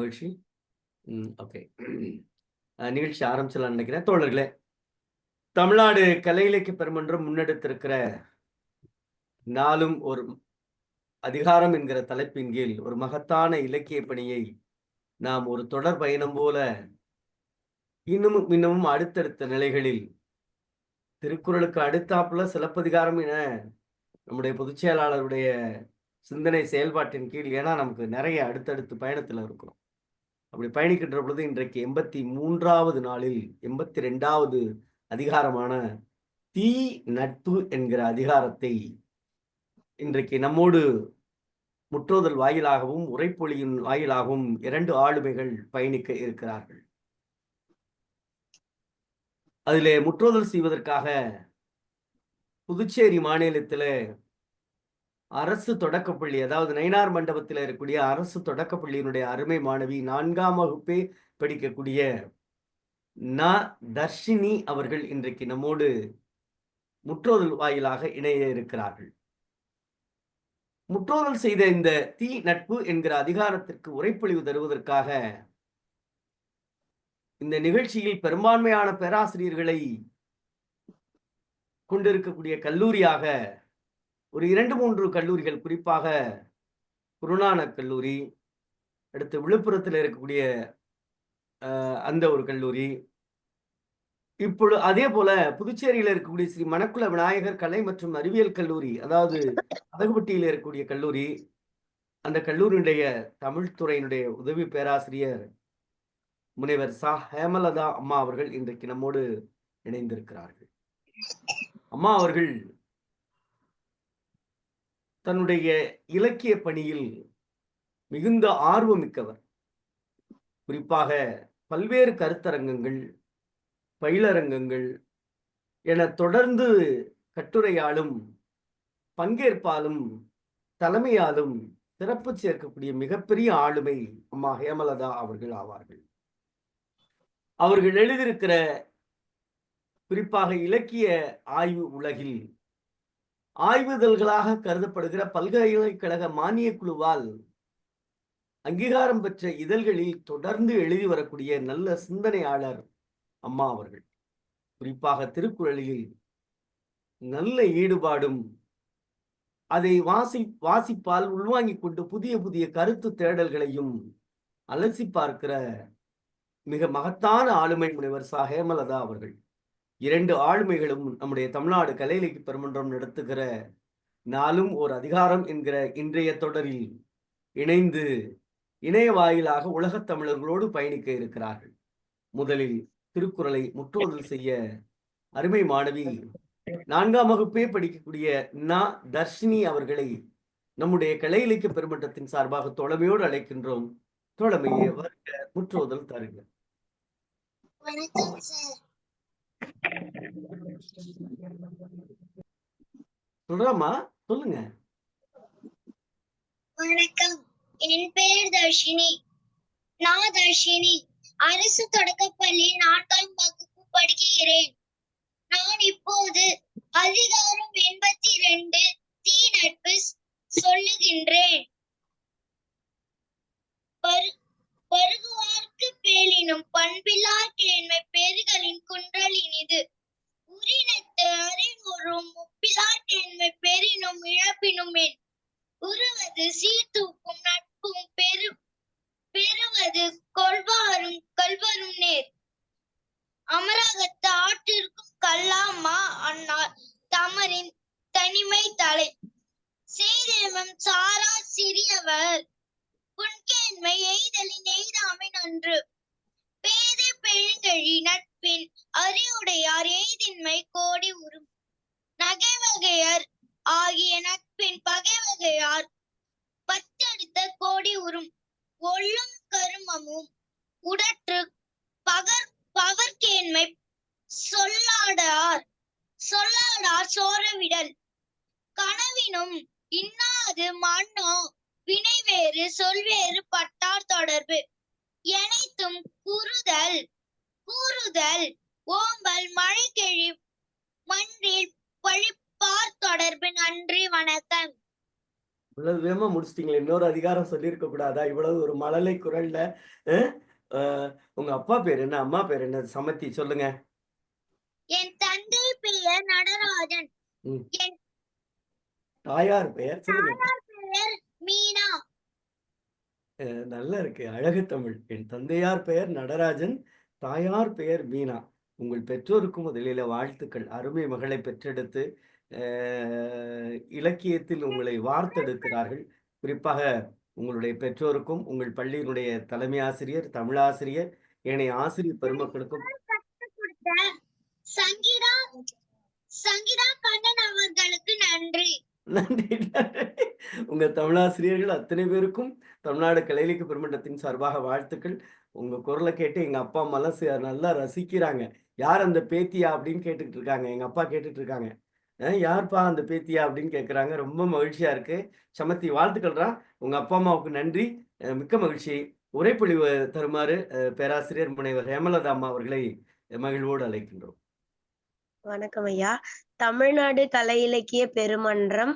மகிழ்ச்சி. ஓகே. நிகழ்ச்சி ஆரம்பிச்சலாம்னு நினைக்கிறேன். தோழர்களே, தமிழ்நாடு கலை இலக்கிய பெருமன்றம் முன்னெடுத்திருக்கிற நாளும் ஒரு அதிகாரம் என்கிற தலைப்பின் கீழ் ஒரு மகத்தான இலக்கிய பணியை நாம் ஒரு தொடர் பயணம் போல இன்னமும் இன்னமும் அடுத்தடுத்த நிலைகளில் திருக்குறளுக்கு அடுத்தாப்புல சிலப்பதிகாரம் என நம்முடைய பொதுச் செயலாளருடைய சிந்தனை செயல்பாட்டின் கீழ், ஏன்னா நமக்கு நிறைய அடுத்தடுத்து பயணத்துல இருக்கிறோம். அப்படி பயணிக்கின்ற பொழுது இன்றைக்கு 83வது நாளில் 82வது அதிகாரமான தீ நட்பு என்கிற அதிகாரத்தை இன்றைக்கு நம்மோடு முற்றோதல் வாயிலாகவும் உரைப்பொழியின் வாயிலாகவும் 2 ஆளுமைகள் பயணிக்க இருக்கிறார்கள். அதிலே முற்றோதல் செய்வதற்காக புதுச்சேரி மாநிலத்திலே அரசு தொடக்கப்பள்ளி, அதாவது நயினார் மண்டபத்தில் இருக்கக்கூடிய அரசு தொடக்கப்பள்ளியினுடைய அருமை மாணவி 4ஆம் வகுப்பே படிக்கக்கூடிய தர்ஷினி அவர்கள் இன்றைக்கு நம்மோடு முற்றோதல் வாயிலாக இணைய இருக்கிறார்கள். முற்றோதல் செய்த இந்த தீ நட்பு என்கிற அதிகாரத்திற்கு உரைப்பொழிவு தருவதற்காக இந்த நிகழ்ச்சியில் பெரும்பான்மையான பேராசிரியர்களை கொண்டிருக்கக்கூடிய கல்லூரியாக ஒரு 2-3 கல்லூரிகள், குறிப்பாக குருநானக் கல்லூரி, அடுத்து விழுப்புரத்தில் இருக்கக்கூடிய அந்த ஒரு கல்லூரி, இப்பொழுது அதே போல புதுச்சேரியில் இருக்கக்கூடிய ஸ்ரீ மணக்குள விநாயகர் கலை மற்றும் அறிவியல் கல்லூரி, அதாவது அழகுப்பட்டியில் இருக்கக்கூடிய கல்லூரி, அந்த கல்லூரியுடைய தமிழ் துறையினுடைய உதவி பேராசிரியர் முனைவர் சா ஹேமலதா அம்மா அவர்கள் இன்றைக்கு நம்மோடு இணைந்திருக்கிறார்கள். அம்மா அவர்கள் தன்னுடைய இலக்கிய பணியில் மிகுந்த ஆர்வமிக்கவர். குறிப்பாக பல்வேறு கருத்தரங்கங்கள், பயிலரங்கங்கள் என தொடர்ந்து கட்டுரையாலும் பங்கேற்பாலும் தலைமையாலும் சிறப்பு சேர்க்கக்கூடிய மிகப்பெரிய ஆளுமை அம்மா ஹேமலதா அவர்கள் ஆவார்கள். அவர்கள் எழுதியிருக்கிற, குறிப்பாக இலக்கிய ஆய்வு உலகில் ஆய்வுதல்களாக கருதப்படுகிற பல்கலைக்கழக மானிய குழுவால் அங்கீகாரம் பெற்ற இதழ்களில் தொடர்ந்து எழுதி வரக்கூடிய நல்ல சிந்தனையாளர் அம்மா அவர்கள். குறிப்பாக திருக்குறளில் நல்ல ஈடுபாடும், அதை வாசிப்பால் உள்வாங்கிக் கொண்டு புதிய புதிய கருத்து தேடல்களையும் அலசி பார்க்கிற மிக மகத்தான ஆளுமை முனைவர் சா ஹேமலதா அவர்கள். 2 ஆளுமைகளும் நம்முடைய தமிழ்நாடு கலை இலக்கிய பெருமன்றம் நடத்துகிற நாளும் ஒரு அதிகாரம் என்கிற இன்றைய தொடரில் இணைந்து இணைய வாயிலாக உலகத் தமிழர்களோடு பயணிக்க இருக்கிறார்கள். முதலில் திருக்குறளை முற்றோதல் செய்ய அருமை மாணவி 4ஆம் வகுப்பே படிக்கக்கூடிய தர்ஷினி அவர்களை நம்முடைய கலை இலக்கிய பெருமன்றத்தின் சார்பாக தோழமையோடு அழைக்கின்றோம். தோழமையே வருக, முற்றோதல் தருக. சொல்றாமா, சொல்லுங்க. வணக்கம், என் பெயர் தர்ஷினி. நான் தர்ஷினி அரசு தொடக்கப்பள்ளி 4ஆம் வகுப்பு படிக்கிறேன். நான் இப்போது அதிகாரம் 82 தீ நட்பு சொல்லுகின்றேன். பருகுவார்க்கு பேலினும் பண்பிலார் கேண்மை பெருகலின் குன்றல் இனிது. உரினத்து அறிவுறும் முப்பிலார் கேண்மை பெறினும் இழப்பினும் என். உருவது சீர்தூக்கும் நட்பும் பெறுவது கொள்வாரும் கல்வரும் நேர். அமரகத்து ஆற்றிற்கும் கல்லாமா அன்னார் தமரின் தனிமை தலை. செய்தேமம் சாரா சிறியவர் புன்கேண்மை எய்தலின் எய்தாமை நன்று. பேதை பெருங்கழி நட்பின் அறிவுடையார் எய்தின்மை கோடி உறும். நகைவகையர் ஆகிய நட்பின் பகைவகையார் பத்தெடுத்த கோடி உறும். ஒள்ளும் கருமமும் உடற்று பகற்கேண்மை சொல்லாடார் சோரவிடல். கனவினும் இன்னாது மன்னோ வினைவேறு சொல்வேறு பட்டார் தொடர்பு. எனைத்தும் கூறுதல் ஓம்பல் மழைக்கெழி மன்றில் பழிப்பார் தொடர்பு. நன்றி, வணக்கம். இவ்வளவு வேகமா முடிச்சிட்டீங்களே! இன்னொரு அதிகாரம் சொல்லியிருக்க கூடாதா? இவ்வளவு ஒரு மழலை குரல்ல. அ, அ உங்க அப்பா பேர் என்ன? அம்மா பேர் என்ன? சமத்தி சொல்லுங்க. என் தந்தை பெயர் நடராஜன். ம். என் தாயார் பெயர் சொல்லுங்க. தாயார் பெயர் மீனா. நல்லா இருக்கு. அழகு தமிழ். என் தந்தையார் பெயர் நடராஜன், தாயார் பெயர் மீனா. உங்கள் பெற்றோருக்கும் முதலில வாழ்த்துக்கள். அருமை மகளை பெற்றெடுத்து, அ இலக்கியத்தில் உங்களை வார்த்தெடுக்கிறார்கள். குறிப்பாக உங்களுடைய பெற்றோருக்கும், உங்கள் பள்ளியினுடைய தலைமை ஆசிரியர், தமிழாசிரியர், ஏனைய ஆசிரியர் பெருமக்களுக்கும் கொடுத்த சங்கீதா சங்கீதா கண்ணன் அவர்களுக்கு நன்றி. நன்றி, நன்றி. உங்க தமிழாசிரியர்கள் அத்தனை பேருக்கும் தமிழ்நாடு கலையிலக்கிய பெருமன்றத்தின் சார்பாக வாழ்த்துக்கள். உங்க குரல கேட்டு எங்க அப்பா, அம்மாலாம் நல்லா ரசிக்கிறாங்க. "யார் அந்த பேத்தியா?" அப்படின்னு கேட்டுட்டு இருக்காங்க. எங்க அப்பா கேட்டுட்டு இருக்காங்க. யார்ப்பா அந்த பேத்தியா?" அப்படின்னு கேட்கறாங்க. ரொம்ப மகிழ்ச்சியா இருக்கு. சமத்தி வாழ்த்துக்கள்டா. உங்க அப்பா, அம்மாவுக்கு நன்றி. மிக்க மகிழ்ச்சி. உரைப்பொழிவு தருமாறு பேராசிரியர் முனைவர் ஹேமலதா அம்மா அவர்களை மகிழ்வோடு அழைக்கின்றோம். வணக்கம் ஐயா. தமிழ்நாடு கலை இலக்கிய பெருமன்றம்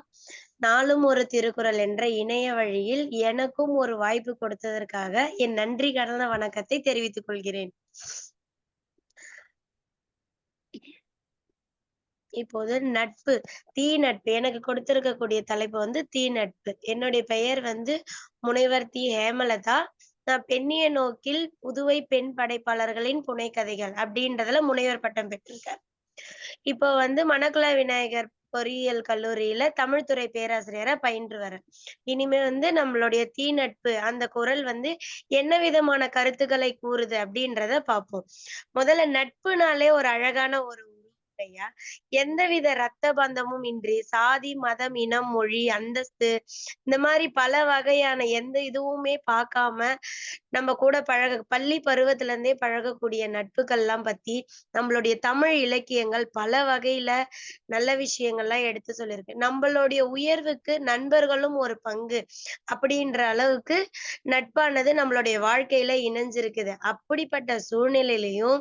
நாளும் ஒரு திருக்குறள் என்ற இணைய வழியில் எனக்கும் ஒரு வாய்ப்பு கொடுத்ததற்காக என் நன்றி கலந்த வணக்கத்தை தெரிவித்துக் கொள்கிறேன். இப்போது நட்பு, தீ நட்பு எனக்கு கொடுத்திருக்கக்கூடிய தலைப்பு வந்து தீ நட்பு. என்னுடைய பெயர் வந்து முனைவர் தி. ஹேமலதா. நான் பெண்ணிய நோக்கில் புதுவை பெண் படைப்பாளர்களின் புனைகதைகள் அப்படின்றதுல முனைவர் பட்டம் பெற்றிருக்கேன். இப்போ வந்து மணக்குள விநாயகர் பொறியியல் கல்லூரியில தமிழ்துறை பேராசிரியரா பயின்று வரேன். இனிமே வந்து நம்மளுடைய தீ நட்பு அந்த குறள் வந்து என்ன விதமான கருத்துக்களை கூறுது அப்படின்றத பார்ப்போம். முதல்ல நட்புனாலே ஒரு அழகான ஒரு ஐயா. எந்தவித ரத்த பந்தமும் இன்றி சாதி, மதம், இனம், மொழி, அந்தஸ்து இந்த மாரி பல வகையான எந்த இதுவுமே பார்க்காம நம்ம கூட பள்ளி பருவத்துல இருந்தே பழகக்கூடிய நட்புகள்லாம் பத்தி நம்மளுடைய தமிழ் இலக்கியங்கள் பல வகையில நல்ல விஷயங்கள்லாம் எடுத்து சொல்லியிருக்கு. நம்மளுடைய உயர்வுக்கு நண்பர்களும் ஒரு பங்கு அப்படின்ற அளவுக்கு நட்பானது நம்மளுடைய வாழ்க்கையில இணைஞ்சிருக்குது. அப்படிப்பட்ட சூழ்நிலையிலயும்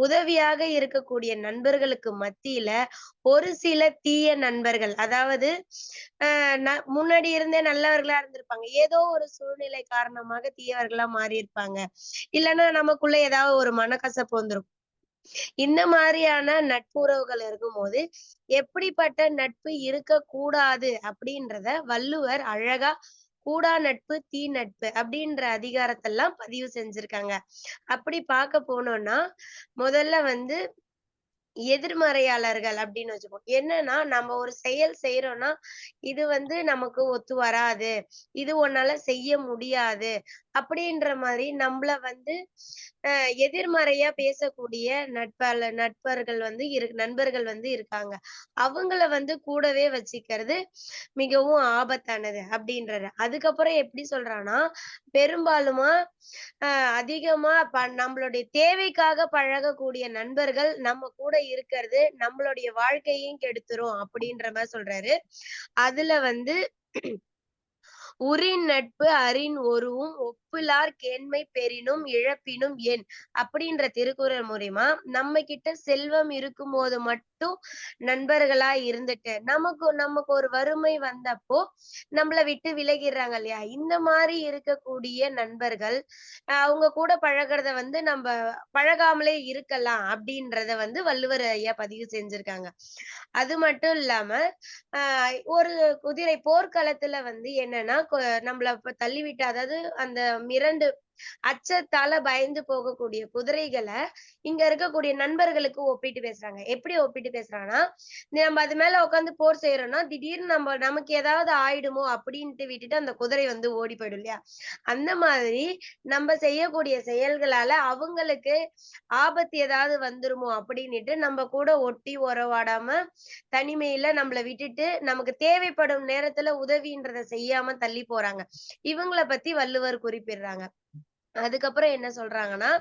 உதவியாக இருக்கக்கூடிய நண்பர்களுக்கு மத்தியில ஒரு சில தீய நண்பர்கள், அதாவது முன்னாடி இருந்தே நல்லவர்களா இருந்திருப்பாங்க. ஏதோ ஒரு சூழ்நிலை காரணமாக தீயவர்களா மாறியிருப்பாங்க. இல்லன்னா நமக்குள்ள ஏதாவது ஒரு மனக்கசப்பு வந்துரும். இந்த மாதிரியான நட்புறவுகள் இருக்கும்போது, எப்படிப்பட்ட நட்பு இருக்கக்கூடாது அப்படின்றத வள்ளுவர் அழகா "கூடா நட்பு, தீ நட்பு" அப்படின்ற அதிகாரத்தெல்லாம் பதிவு செஞ்சிருக்காங்க. அப்படி பார்க்க போனோம்னா, முதல்ல வந்து எதிர்மறையாளர்கள் அப்படின்னு வச்சுப்போம். என்னன்னா, நம்ம ஒரு செயல் செய்றோம்னா, இது வந்து நமக்கு ஒத்து வராது. இது உன்னால செய்ய முடியாது. அப்படின்ற மாரி நம்மள வந்து எதிர்மறையா பேசக்கூடிய நண்பர்கள் வந்து இருக்காங்க. அவங்கள வந்து கூடவே வச்சுக்கிறது மிகவும் ஆபத்தானது அப்படின்றாரு. அதுக்கப்புறம் எப்படி சொல்றான்னா, பெரும்பாலுமா அ அதிகமா நம்மளுடைய தேவைக்காக பழகக்கூடிய நண்பர்கள் நம்ம கூட இருக்கிறது நம்மளுடைய வாழ்க்கையையும் கெடுத்துரும் அப்படின்ற மாரி சொல்றாரு. அதுல வந்து "உறின் நட்பு அரின் ஒருவும் ஒப்பிலார் கேண்மை பெறினும் இழப்பினும் என்" அப்படின்ற திருக்குறள் மூலியமா நம்ம கிட்ட செல்வம் இருக்கும்போது மட்டும் நண்பர்களா இருந்துட்டு, நமக்கு ஒரு வறுமை வந்தப்போ நம்மள விட்டு விலகிர்றாங்க இல்லையா? இந்த மாரி இருக்கக்கூடிய நண்பர்கள், அவங்க கூட பழகுறத வந்து நம்ப பழகாமலே இருக்கலாம் அப்படின்றத வந்து வள்ளுவர் ஐயா பதிவு செஞ்சிருக்காங்க. அது மட்டும் இல்லாம, அ ஒரு குதிரை போர்க்களத்துல வந்து என்னன்னா, நம்மள தள்ளிவிட்டு அதாவது அந்த மிரண்டு அச்சத்தால பயந்து போகக்கூடிய குதிரைகள, இங்க இருக்கக்கூடிய நண்பர்களுக்கு ஒப்பிட்டு பேசுறாங்க. எப்படி ஒப்பிட்டு பேசுறாங்கன்னா, நம்ம அது மேல உட்கார்ந்து போர் செய்றோம்னா, திடீர்னு நமக்கு ஏதாவது ஆயிடுமோ அப்டின்ட்டு விட்டுட்டு அந்த குதிரை வந்து ஓடி போயிடும் இல்லையா? அந்த மாதிரி நம்ம செய்யக்கூடிய செயல்களால அவங்களுக்கு ஆபத்து ஏதாவது வந்துருமோ அப்டின்னுட்டு நம்ம கூட ஒட்டி உறவாடாம, தனிமையில நம்மள விட்டுட்டு, நமக்கு தேவைப்படும் நேரத்துல உதவின்றத செய்யாம தள்ளி போறாங்க. இவங்கள பத்தி வள்ளுவர் குறிப்பிடுறாங்க. அதுக்கப்புறம் என்ன சொல்றாங்கன்னா,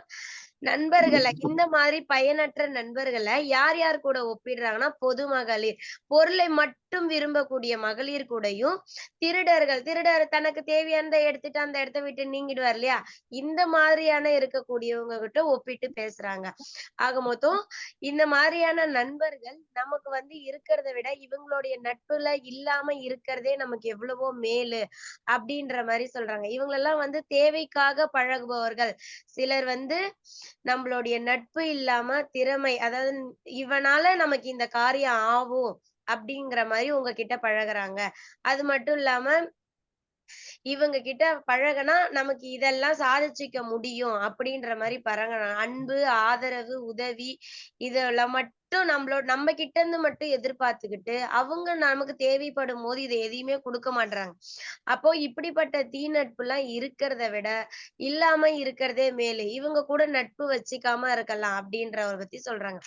இந்த மாரி பயனற்ற நண்பர்கள யார் யார் கூட ஒப்பிடுறாங்கன்னா, பொதுமகளிர். பொருளை மட்டும் விரும்பக்கூடிய மகளிர் கூடயும் திருடர் தனக்கு தேவையானதை எடுத்துட்டு அந்த இடத்த விட்டு நீங்கிடுவார் இல்லையா, இந்த மாதிரியான இருக்கக்கூடியவங்க கிட்ட ஒப்பிட்டு பேசுறாங்க. ஆக மொத்தம் இந்த மாதிரியான நண்பர்கள் நமக்கு வந்து இருக்கிறத விட இவங்களுடைய நட்புல இல்லாம இருக்கிறதே நமக்கு எவ்வளவோ மேலு அப்படின்ற மாதிரி சொல்றாங்க. இவங்களெல்லாம் வந்து தேவைக்காக பழகுபவர்கள். சிலர் வந்து நம்மளுடைய நட்பு இல்லாம திறமை, அதாவது இவனால நமக்கு இந்த காரியம் ஆகும் அப்படிங்கிற மாதிரி உங்ககிட்ட பழகுறாங்க. அது மட்டும் இல்லாம இவங்க கிட்ட பழகுனா நமக்கு இதெல்லாம் சாதிச்சுக்க முடியும் அப்படின்ற மாதிரி பழகுறாங்க. அன்பு, ஆதரவு, உதவி இதெல்லாம் மட்டும் நம்ம கிட்ட இருந்து மட்டும் எதிர்பார்த்துக்கிட்டு அவங்க நமக்கு தேவைப்படும் போது இதை எதையுமே கொடுக்க மாட்றாங்க. அப்போ இப்படிப்பட்ட தீநட்புலாம் இருக்கிறத விட இல்லாம இருக்கிறதே மேலு. இவங்க கூட நட்பு வச்சுக்காம இருக்கலாம் அப்படின்றவரை பத்தி சொல்றாங்க.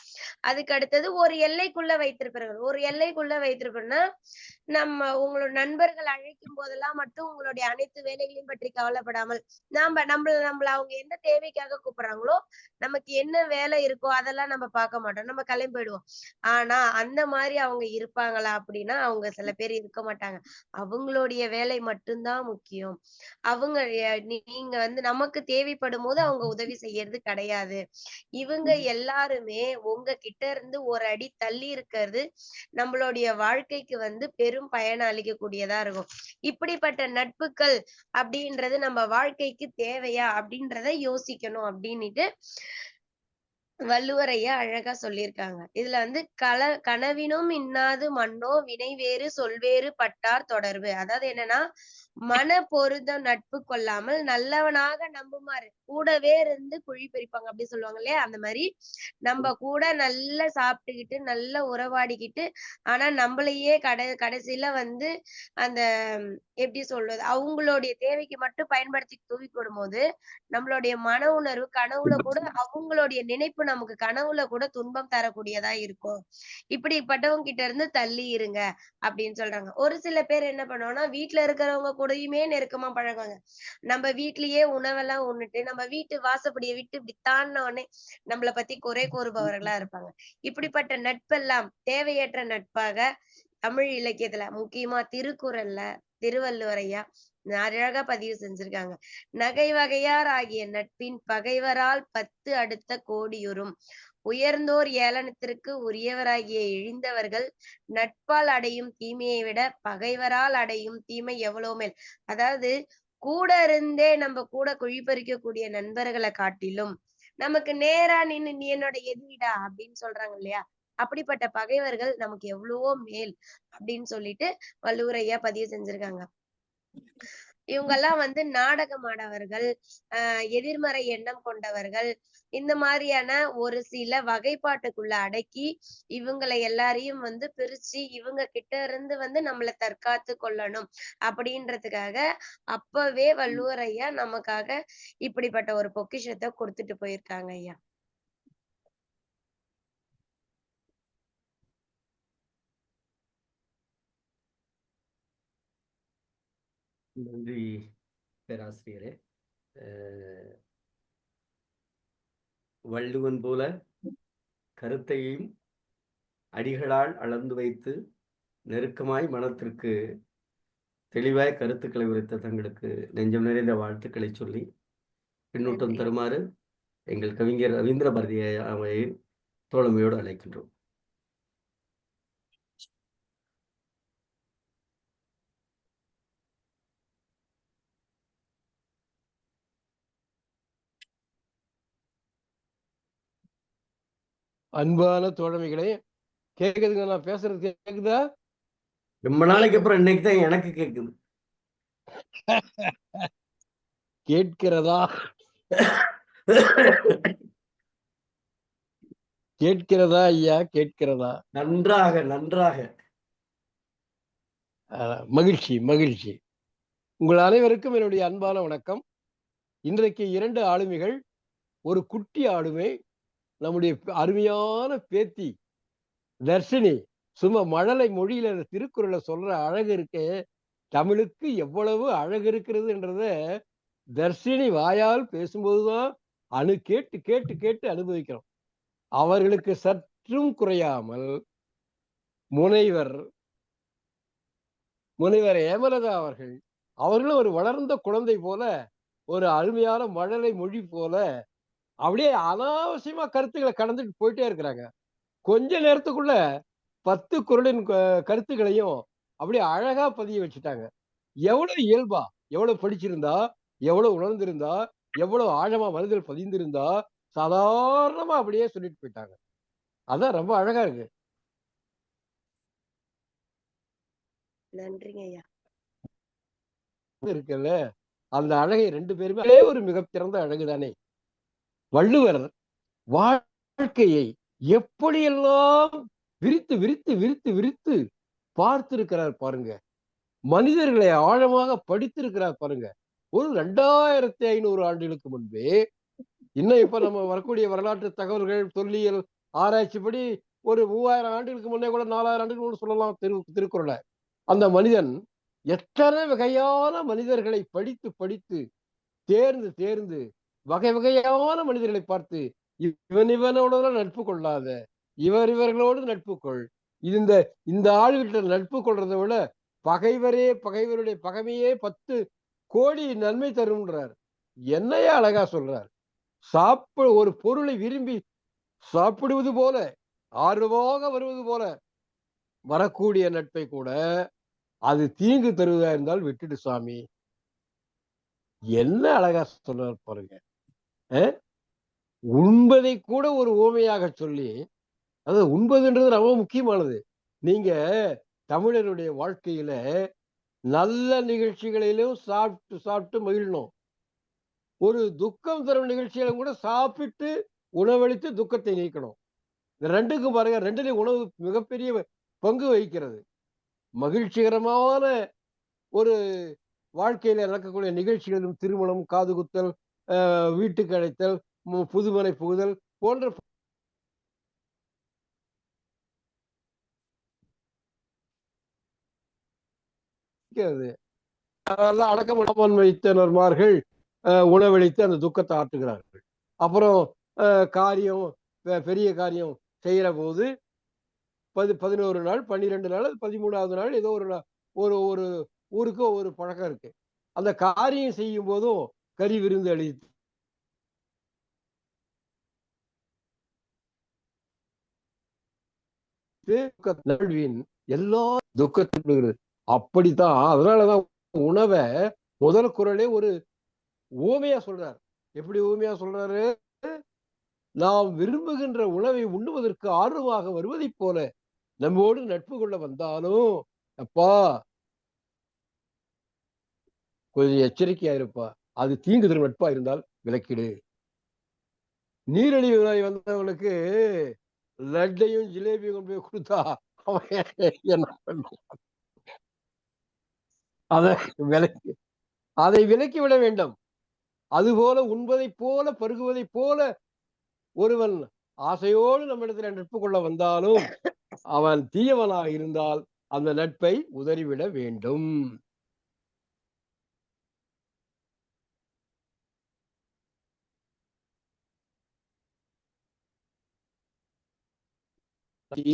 அதுக்கு அடுத்தது ஒரு எல்லைக்குள்ள வைத்திருப்பார்கள். ஒரு எல்லைக்குள்ள வைத்திருப்போம்னா உங்களோட நண்பர்கள் அழைக்கும் போதெல்லாம் மட்டும் உங்களுடைய அனைத்து வேலைகளையும் பற்றி கவலைப்படாமல் நம்மள அவங்க எந்த தேவைக்காக கூப்பிடுறாங்களோ, நமக்கு என்ன வேலை இருக்கோ அதெல்லாம் நம்ம பார்க்க மாட்டோம். நம்ம கிளம்பி போயிடுவோம். ஆனா அந்த மாதிரி அவங்க இருப்பாங்களா அப்படின்னா அவங்க சில பேர் இருக்க மாட்டாங்க. அவங்களுடைய வேலை மட்டும்தான் முக்கியம். அவங்க நீங்க வந்து நமக்கு தேவைப்படும் போது அவங்க உதவி செய்யறது கிடையாது. இவங்க எல்லாருமே உங்க கிட்ட இருந்து ஒரு அடி தள்ளி இருக்கிறது நம்மளுடைய வாழ்க்கைக்கு வந்து பெரும் பயன் அளிக்கக்கூடியதா இருக்கும். இப்படிப்பட்ட நட்புகள் அப்படின்றது நம்ம வாழ்க்கைக்கு தேவையா அப்படின்றத யோசிக்கணும் அப்படின்னுட்டு வள்ளுவர் ஐயா அழகா சொல்லியிருக்காங்க. இதுல வந்து கனவினும் இன்னாது மன்னோ வினைவேறு சொல்வேறு பட்டார் தொடர்பு. அதாவது என்னன்னா, மன பொருத்தம் நட்பு கொள்ளாமல் நல்லவனாக நம்புமாறு கூடவே இருந்து குழி பறிப்பாங்க அப்படி சொல்லுவாங்க இல்லையா, அந்த மாதிரி நம்ம கூட நல்லா சாப்பிட்டுக்கிட்டு நல்லா உறவாடிக்கிட்டு ஆனா நம்மளையே கடைசியில வந்து அந்த எப்படி சொல்றது, அவங்களுடைய தேவைக்கு மட்டும் பயன்படுத்தி தூக்கி போடும்போது நம்மளுடைய மன உணர்வு கனவுல கூட அவங்களுடைய நினைப்பு நமக்கு கனவுல கூட துன்பம் தரக்கூடியதா இருக்கும். இப்படிப்பட்டவங்க கிட்ட இருந்து தள்ளி இருங்க அப்படின்னு சொல்றாங்க. ஒரு சில பேர் என்ன பண்ணுவாங்கன்னா வீட்டுல இருக்கிறவங்க கூடயுமே நெருக்கமா பழகுவாங்க. நம்ம வீட்லயே உணவெல்லாம் உண்ணுட்டு நம்ம வீட்டு வாசப்படியை விட்டு இப்படி தாண்டின உடனே நம்மளை பத்தி குறை கூறுபவர்களா இருப்பாங்க. இப்படிப்பட்ட நட்பெல்லாம் தேவையற்ற நட்பாக தமிழ் இலக்கியத்துல முக்கியமா திருக்குறள்ல திருவள்ளுவர் ஐயா அழகா பதிவு செஞ்சிருக்காங்க. நகை வகையார் ஆகிய நட்பின் பகைவரால் 10 அடுத்த கோடியுறும் உயர்ந்தோர் ஏளனத்திற்கு உரியவராகிய இழிந்தவர்கள் நட்பால் அடையும் தீமையை விட பகைவரால் அடையும் தீமை எவ்வளவு மேல். அதாவது கூட இருந்தே நம்ம கூட குழி பறிக்கக்கூடிய நண்பர்களை காட்டிலும் நமக்கு நேரா நின்னு நீ என்னோட எதிரிடா அப்படின்னு சொல்றாங்க இல்லையா, அப்படிப்பட்ட பகைவர்கள் நமக்கு எவ்வளவோ மேல் அப்படின்னு சொல்லிட்டு வள்ளுவர் ஐயா பதிவு செஞ்சிருக்காங்க. இவங்கெல்லாம் வந்து நாடகமானவர்கள், எதிர்மறை எண்ணம் கொண்டவர்கள், இந்த மாதிரியான ஒரு சில வகைப்பாட்டுக்குள்ள அடக்கி இவங்களை எல்லாரையும் வந்து பிரிச்சு இவங்க கிட்ட இருந்து வந்து நம்மள தற்காத்து கொள்ளணும் அப்படின்றதுக்காக அப்பவே வள்ளுவர் ஐயா நமக்காக இப்படிப்பட்ட ஒரு பொக்கிஷத்தை கொடுத்துட்டு போயிருக்காங்க ஐயா. நன்றி பேராசிரியரே. வள்ளுவன் போல கருத்தையும் அடிகளால் அளந்து வைத்து நெருக்கமாய் மனத்திற்கு தெளிவாய் கருத்துக்களை உரைத்த தங்களுக்கு நெஞ்சம் நிறைந்த வாழ்த்துக்களை சொல்லி பின்னூட்டம் தருமாறு எங்கள் கவிஞர் ரவீந்திர பாரதி அவை தோழமையோடு அழைக்கின்றோம். அன்பான தோழமைகளே, கேக்குதுங்க? நான் பேசுறது கேக்குதா? ரொம்ப நாளைக்கு அப்புறம் இன்னைக்கு தான் எனக்கு கேக்குது. கேட்கிறதா? கேட்கிறதா ஐயா? கேட்கிறதா? நன்றாக நன்றாக. மகிழ்ச்சி மகிழ்ச்சி. உங்கள் அனைவருக்கும் என்னுடைய அன்பான வணக்கம். இன்றைக்கு 2 ஆளுமைகள், ஒரு குட்டி ஆளுமை, நம்முடைய அருமையான பேத்தி தர்ஷினி. சும்மா மழலை மொழியில திருக்குறளை சொல்ற அழகு இருக்கு. தமிழுக்கு எவ்வளவு அழகு இருக்கிறதுன்றத தர்ஷினி வாயால் பேசும்போதுதான் கேட்டு கேட்டு கேட்டு அனுபவிக்கிறோம். அவர்களுக்கு சற்றும் குறையாமல் முனைவர் முனைவர் ஹேமலதா அவர்களும் ஒரு வளர்ந்த குழந்தை போல, ஒரு அருமையான மழலை மொழி போல அப்படியே அனாவசியமா கருத்துக்களை கடந்துட்டு போயிட்டே இருக்கிறாங்க. கொஞ்ச நேரத்துக்குள்ள 10 குறளின் கருத்துக்களையும் அப்படியே அழகா பதிய வச்சுட்டாங்க. எவ்வளவு இயல்பா, எவ்வளவு படிச்சிருந்தா, எவ்வளவு உணர்ந்திருந்தா, எவ்வளவு ஆழமா மனதில் பதிந்திருந்தா, சாதாரணமா அப்படியே சொல்லிட்டு போயிட்டாங்க. அதான் ரொம்ப அழகா இருக்கு. நன்றிங்க ஐயா. இருக்குல்ல, அந்த அழகை 2 பேருமே ஒரு மிகச்சிறந்த அழகுதானே. வள்ளுவர் வாழ்க்கையை எப்படியெல்லாம் விரித்து விரித்து விரித்து விரித்து பார்த்திருக்கிறார் பாருங்க. மனிதர்களை ஆழமாக படித்திருக்கிறார் பாருங்க. ஒரு 2500 ஆண்டுகளுக்கு முன்பே, இன்னும் இப்ப நம்ம வரக்கூடிய வரலாற்று தகவல்கள், தொல்லியல் ஆராய்ச்சிப்படி ஒரு 3000 ஆண்டுகளுக்கு முன்னே கூட 4000 ஆண்டுகள் கூட சொல்லலாம் திருக்குறளை. அந்த மனிதன் எத்தனை வகையான மனிதர்களை படித்து படித்து தேர்ந்து தேர்ந்து வகை வகையான மனிதர்களை பார்த்து, இவனோட நட்பு கொள்ளாத, இவர்களோடு நட்பு கொள், இந்த இந்த ஆளுகிட்ட நட்பு கொள்றதை விட பகைவருடைய பகைமையே 10 கோடி நன்மை தரும்ன்றார். என்னையா அழகா சொல்றார். ஒரு பொருளை விரும்பி சாப்பிடுவது போல, ஆர்வமாக வருவது போல வரக்கூடிய நட்பை கூட அது தீங்கு தருவதா இருந்தால் விட்டுடு சாமி. என்ன அழகா சொல்றார் பாருங்க. உண்பதை கூட ஒரு உவமையாக சொல்லி, அது உண்பதுன்றது ரொம்ப முக்கியமானது. நீங்க தமிழருடைய வாழ்க்கையில நல்ல நிகழ்ச்சிகளிலும் சாப்பிட்டு சாப்பிட்டு மகிழணும். ஒரு துக்கம் தரும் நிகழ்ச்சியிலும் கூட சாப்பிட்டு உணவளித்து துக்கத்தை நீக்கணும். இந்த 2க்கும் பாருங்க, 2லயும் உணவு மிகப்பெரிய பங்கு வகிக்கிறது. மகிழ்ச்சிகரமான ஒரு வாழ்க்கையில நடக்கக்கூடிய நிகழ்ச்சிகளும், திருமணம், காதுகுத்தல், வீட்டுக்கு அழைத்தல், புதுமனை புகுதல் போன்ற அதெல்லாம் அடக்கம் வைத்தனர்மார்கள் உணவளித்து அந்த துக்கத்தை ஆற்றுகிறார்கள். அப்புறம் காரியம், பெரிய காரியம் செய்யற போது 11 நாள், 12 நாள், 13வது நாள் ஏதோ ஒரு ஒரு ஊருக்கு ஒரு பழக்கம் இருக்கு. அந்த காரியம் செய்யும் போதும் கறி விருந்து அளித்து நல்வின் எல்லா துக்கத்துக்கு. அப்படித்தான், அதனாலதான் உணவை முதல் குறளே ஒரு ஊமையா சொல்றார். எப்படி ஊமையா சொல்றாரு? நாம் விரும்புகின்ற உணவை உண்ணுவதற்கு ஆர்வமாக வருவதை போல நம்மோடு நட்பு கொள்ள வந்தாலும், அப்பா கொஞ்சம் எச்சரிக்கையா இருப்பா, அது தீங்கு தரும் நட்பா இருந்தால் விலக்கிடு. நீரிழிவு நோய் வந்தவனுக்கு லட்டையும் ஜிலேபியும் கொண்டு போய் கொடுத்தா அவன் என்ன பண்ணுவான்? அதை விலக்கி விட வேண்டும். அதுபோல உண்பதை போல பருகுவதை போல ஒருவன் ஆசையோடு நம்மிடத்துல நட்பு கொள்ள வந்தாலும் அவன் தீயவனாக இருந்தால் அந்த நட்பை உதறிவிட வேண்டும்.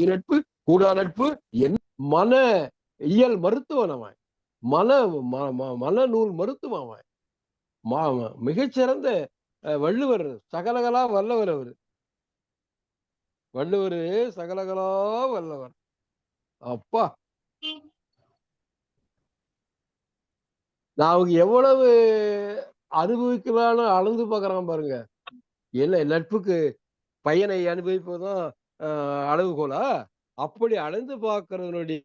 நட்பு கூடா நட்பு மன இயல் மருத்துவன் அவன், மனநூல் மருத்துவம் அவன். மிகச்சிறந்த வள்ளுவர், சகலகலா வல்லவர். அவர் வள்ளுவர் சகலகலா வல்லவர். அப்பா, நான் எவ்வளவு அனுபவிக்கலான்னு அளந்து பாக்குறான் பாருங்க. என்ன நட்புக்கு பயனை அனுபவிப்பதுதான் அளவுகோலா? அப்படி அளந்து பார்க்கறதுனுடைய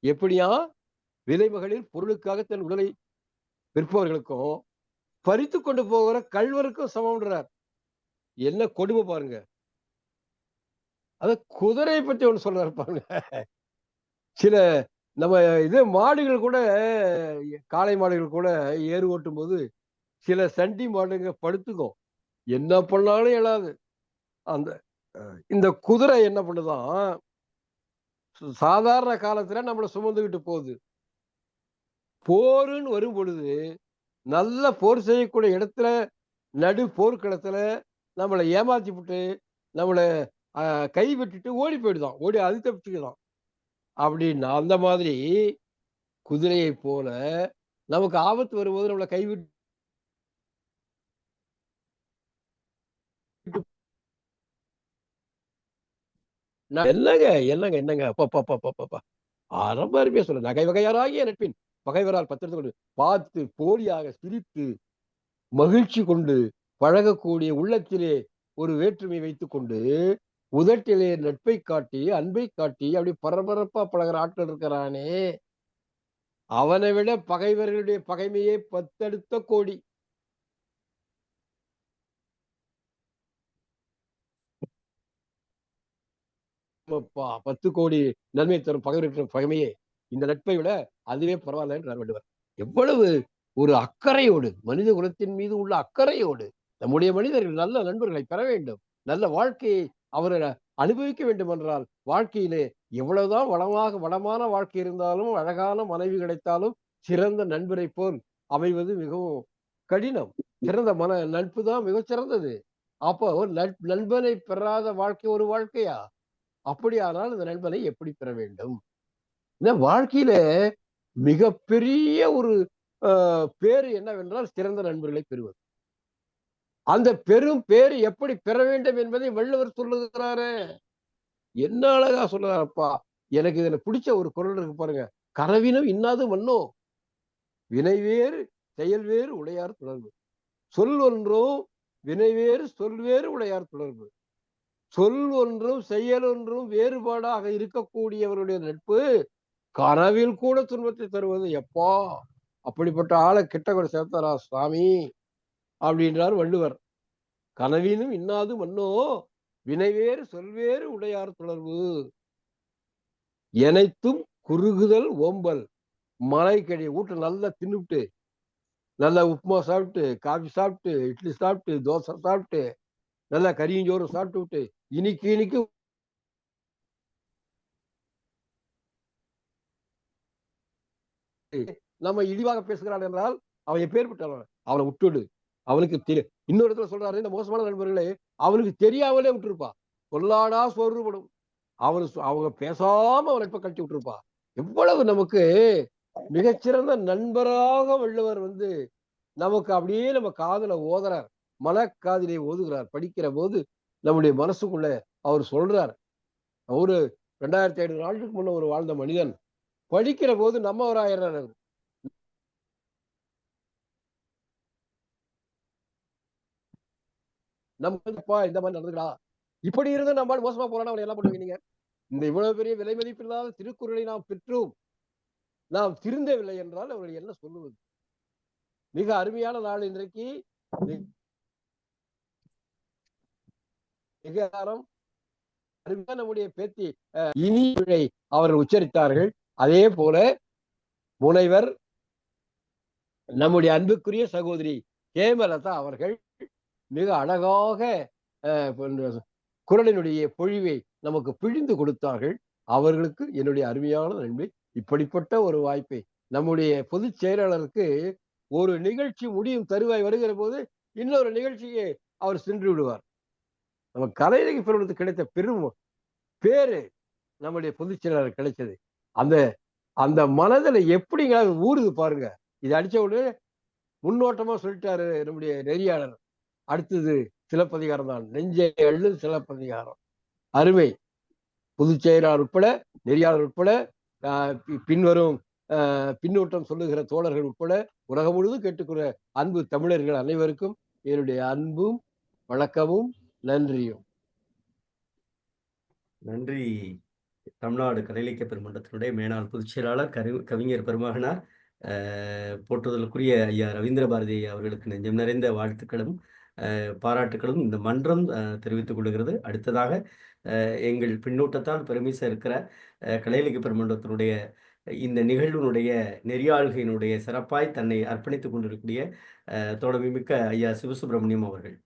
எப்படியா விலைமகளிர் பொருளுக்காக தன் உடலை விற்பவர்களுக்கும் பறித்து கொண்டு போகிற கள்வருக்கும் சமம்ன்றார். என்ன கொடுமை பாருங்க. அத குதிரையை பத்தி ஒண்ணு சொல்றாரு பாருங்க. சில நம்ம மாடுகள் கூட, காளை மாடுகள் கூட ஏறு ஓட்டும் போது சில சண்டி மாடுங்க படுத்துக்கும், என்ன பண்ணாலும் எழாது. இந்த குதிரை என்ன பண்ணுதான், சாதாரண காலத்துல நம்மளை சுமந்துகிட்டு போகுது. போருன்னு வரும் பொழுது நல்ல போர் செய்யக்கூடிய இடத்துல, நடு போர்க்களத்துல நம்மளை ஏமாத்தி விட்டு நம்மளை கை விட்டுட்டு ஓடி போயிடுதான், ஓடி அது தப்பிச்சுக்குதான் அப்படின்னு. அந்த மாதிரி குதிரையை போல நமக்கு ஆபத்து வரும்போது நம்மளை கைவிட்டு என்னங்க என்னங்க என்னங்க அப்பா ரொம்ப அருமையா சொல்ல. நகை வகையாராகிய நட்பின் பகைவரால் பத்திரத்தை கொண்டு பார்த்து போலியாக சிரித்து மகிழ்ச்சி கொண்டு பழகக்கூடிய உள்ளத்திலே ஒரு வேற்றுமை வைத்துக் கொண்டு உதட்டிலே நட்பை காட்டி அன்பை காட்டி அப்படி பரபரப்பா பழகிற ஆட்கள் இருக்கிறானே, அவனை விட பகைவர்களுடைய பகைமையே 10 அடுத்த கோடி. அப்பா 10 கோடி நன்மை தரும் பகைவர்கள் பகைமையே இந்த நட்பை விட அதுவே பரவாயில்ல என்றார் வள்ளுவர். எவ்வளவு ஒரு அக்கறையோடு, மனித குலத்தின் மீது உள்ள அக்கறையோடு நம்முடைய மனிதர்கள் நல்ல நண்பர்களை பெற வேண்டும், நல்ல வாழ்க்கையை அவர்கள் அனுபவிக்க வேண்டும் என்றால் வாழ்க்கையிலே எவ்வளவுதான் வளமான வாழ்க்கை இருந்தாலும் அழகான மனைவி கிடைத்தாலும் சிறந்த நண்பரை போல் அமைவது மிகவும் கடினம். சிறந்த நட்பு தான் மிகச் சிறந்தது. அப்போ நண்பனை பெறாத வாழ்க்கை ஒரு வாழ்க்கையா? அப்படியானால் இந்த நண்பனை எப்படி பெற வேண்டும்? இந்த வாழ்க்கையில மிகப்பெரிய ஒரு பேரு என்னவென்றால் சிறந்த நண்பர்களை பெறுவது. அந்த பெரும் பேரு எப்படி பெற வேண்டும் என்பதை வள்ளுவர் சொல்லுகிறாரு. என்ன அழகா சொல்றாருப்பா. எனக்கு இதுல பிடிச்ச ஒரு குறள் இருக்கு பாருங்க. கனவினும் இன்னாது மன்னோ வினை வேறு செயல் வேறு உடையார் தொடர்பு. சொல் ஒன்றும் வினை வேறு சொல் வேறு உடையார் தொடர்பு. சொல் ஒன்றும் செயல் ஒன்றும் வேறுபாடாக இருக்கக்கூடியவருடைய நட்பு கனவில் கூட துன்பத்தை தருவது. எப்பா அப்படிப்பட்ட ஆளை கிட்ட கூட சேர்த்தாரா சுவாமி அப்படின்றார் வள்ளுவர். கனவினும் இன்னாது மன்னோ வினைவேறு சொல்வேறு உடையார் தொடர்பு. எனைத்தும் குறுகுதல் ஓம்பல். மலைக்கடி வீட்டு நல்லா தின்னுட்டு நல்லா உப்புமா சாப்பிட்டு காஃபி சாப்பிட்டு இட்லி சாப்பிட்டு தோசை சாப்பிட்டு நல்லா கறியஞ்சோறு சாப்பிட்டு விட்டு இனிக்கு நம்ம இழிவாக பேசுகிறான் என்றால் அவன் எப்பேற்பட்டவன், அவனை விட்டுடு. அவனுக்கு இன்னொரு இடத்துல சொல்றாரு, இந்த மோசமான நண்பர்களே அவனுக்கு தெரியாமலே விட்டுருப்பா. சொல்லாடா சோர்வுபடும். அவங்க பேசாம அவனை இப்ப கட்டி விட்டுருப்பா. எவ்வளவு நமக்கு மிகச்சிறந்த நண்பராக வள்ளுவர் நமக்கு அப்படியே நம்ம காதுல ஓதுறார், மனக்காதிலே ஓதுகிறார். படிக்கிற போது நம்முடைய மனசுக்குள்ள அவர் சொல்றார். அவரு 2500 ஆண்டுக்கு முன்ன ஒரு வாழ்ந்த மனிதன் படிக்கிற போது நம்ம ஒரு ஆயிரம் நம்ம இந்த மாதிரி நடந்துக்கடா, இப்படி இருந்து நம்மால் மோசமா போறானா அவனை என்ன பண்ணுவீங்க நீங்க? இந்த இவ்வளவு பெரிய விலை மதிப்பில்லாத திருக்குறளை நாம் பெற்றோம், நாம் திருந்தவில்லை என்றால் அவர்கள் என்ன சொல்லுவது? மிக அருமையான நாள் இன்றைக்கு. அருமையா நம்முடைய பேத்தி இனியை அவர்கள் உச்சரித்தார்கள். அதே போல முனைவர் நம்முடைய அன்புக்குரிய சகோதரி ஹேமலதா அவர்கள் மிக அழகாக குறளினுடைய பொழிவை நமக்கு பிழிந்து கொடுத்தார்கள். அவர்களுக்கு என்னுடைய அருமையான நன்மை. இப்படிப்பட்ட ஒரு வாய்ப்பை நம்முடைய பொதுச் செயலாளருக்கு ஒரு நிகழ்ச்சி முடியும் தருவாய் வருகிற போது இன்னொரு நிகழ்ச்சியை அவர் சென்று விடுவார். நம்ம கலைஞர் பெருமளுக்கு கிடைத்த பெரும் பேரு நம்முடைய பொதுச் செயலாளர் கிடைச்சது. அந்த அந்த மனதில் எப்படிங்க ஊறுது பாருங்க. இது அடிச்ச உடனே முன்னோட்டமா சொல்லிட்டாரு நம்முடைய நெறியாளர். அடுத்தது சிலப்பதிகாரம் தான், நெஞ்சை அள்ளு சிலப்பதிகாரம். அருமை. பொதுச் செயலாளர் உட்பட நெறியாளர் உட்பட பின்வரும் பின்னூட்டம் சொல்லுகிற தோழர்கள் உட்பட உலகம் முழுவதும் கேட்டுக்கிற அன்பு தமிழர்கள் அனைவருக்கும் என்னுடைய அன்பும் வணக்கமும் நன்றியும். நன்றி. தமிழ்நாடு கலை இலக்கிய பெருமன்றத்தினுடைய மேனாள் பொதுச் செயலாளர் கவிஞர் பெருமகனார் போற்றுதலுக்குரிய ஐயா ரவீந்திர பாரதி அவர்களுக்கு நெஞ்சம் நிறைந்த வாழ்த்துக்களும் பாராட்டுகளும் இந்த மன்றம் தெரிவித்துக் கொள்கிறது. அடுத்ததாக எங்கள் பின்னூட்டத்தால் பெருமை சேர்க்கிற கலை இலக்கிய பெருமன்றத்தினுடைய இந்த நிகழ்வினுடைய நெறியாள்கையினுடைய சிறப்பாய் தன்னை அர்ப்பணித்துக் கொண்டிருக்கக்கூடிய தோழமைமிக்க ஐயா சிவசுப்பிரமணியம் அவர்கள்.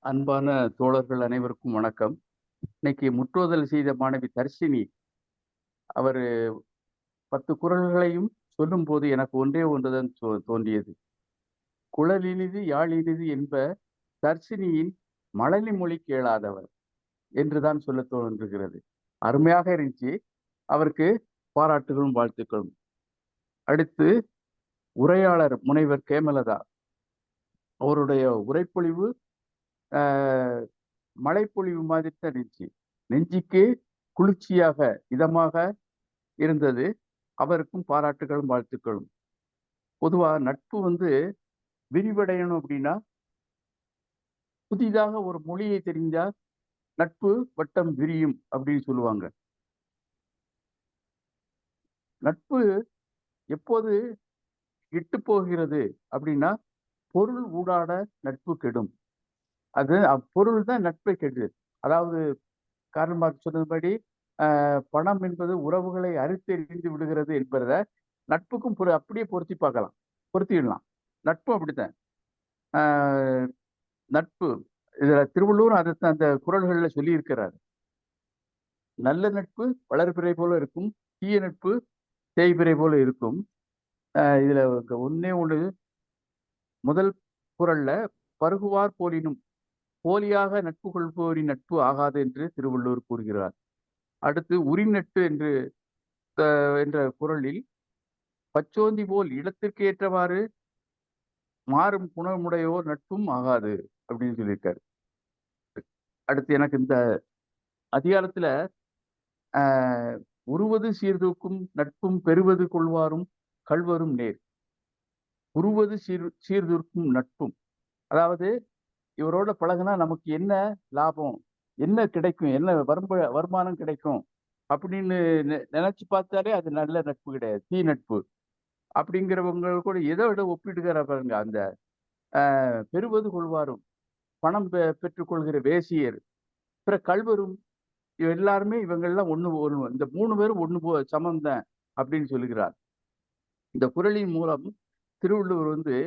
அன்பான தோழர்கள் அனைவருக்கும் வணக்கம். இன்னைக்கு முற்றுதல் செய்த மாணவி தர்ஷினி அவர் 10 குறள்களையும் சொல்லும் போது எனக்கு ஒன்றே ஒன்றுதான் தோன்றியது. குழலினிது யாழினிது என்ப தர்ஷினியின் மழலை மொழி கேளாதவர். என்றுதான் சொல்ல தோன்றுகிறது. அருமையாக இருந்துச்சு. அவருக்கு பாராட்டுகளும் வாழ்த்துக்களும். அடுத்து உரையாளர் முனைவர் கேமலதா. அவருடைய உரைப்பொழிவு மழைப்பொழிவு மாதிரி தான் இருந்துச்சு. நெஞ்சுக்கு குளிர்ச்சியாக இதமாக இருந்தது. அவருக்கும் பாராட்டுகளும் வாழ்த்துக்களும். பொதுவா நட்பு விரிவடையணும் அப்படின்னா, புதிதாக ஒரு மொழியை தெரிஞ்சா நட்பு வட்டம் விரியும் அப்படின்னு சொல்லுவாங்க. நட்பு எப்போது இட்டு போகிறது அப்படின்னா, பொருள் ஊடாட நட்பு கெடும். அது பொருள் தான் நட்பை கெடுது. அதாவது கார்ல் மார்க்ஸ் சொன்னதுபடி பணம் என்பது உறவுகளை அறுத்தெறிந்து விடுகிறது என்பத நட்புக்கும் அப்படியே பொருத்திடலாம். நட்பு அப்படித்தான். நட்பு இதுல திருவள்ளுவர் அதை அந்த குறள்கள்ல சொல்லி இருக்கிறார். நல்ல நட்பு வளர்பிறை போல இருக்கும், தீய நட்பு தேய்பிறை போல இருக்கும். இதுல ஒன்னே ஒண்ணு, முதல் குறள்ல பருகுவார் போலினும் போலியாக நட்பு கொள்பவரின் நட்பு ஆகாது என்று திருவள்ளுவர் கூறுகிறார். அடுத்து உரிநட்பு என்ற குறளில் பச்சோந்தி போல் இடத்திற்கு ஏற்றவாறு மாறும் குணமுடையோர் நட்பும் ஆகாது அப்படின்னு சொல்லியிருக்காரு. அடுத்து எனக்கு இந்த அதிகாரத்துல உருவது சீர்தூக்கும் நட்பும் பெறுவது கொள்வாரும் கள்வரும் நேர். உருவது சீர்தூக்கும் நட்பும், அதாவது இவரோட பழகுனா நமக்கு என்ன லாபம், என்ன கிடைக்கும், என்ன வருமானம் கிடைக்கும் அப்படின்னு நினைச்சு பார்த்தாலே அது நல்ல நட்பு கிடையாது, தீ நட்பு. அப்படிங்கிறவங்க கூட எதை விட ஒப்பிடுகிற பாருங்க. அந்த பெறுவது கொள்வாரும், பணம் பெற்றுக்கொள்கிற வேசியர், பிற கள்வரும், எல்லாருமே இவங்கெல்லாம் ஒண்ணு இந்த 3 பேரும் ஒண்ணு சமம் தான் அப்படின்னு சொல்லுகிறார். இந்த குறளின் மூலம் திருவள்ளுவர்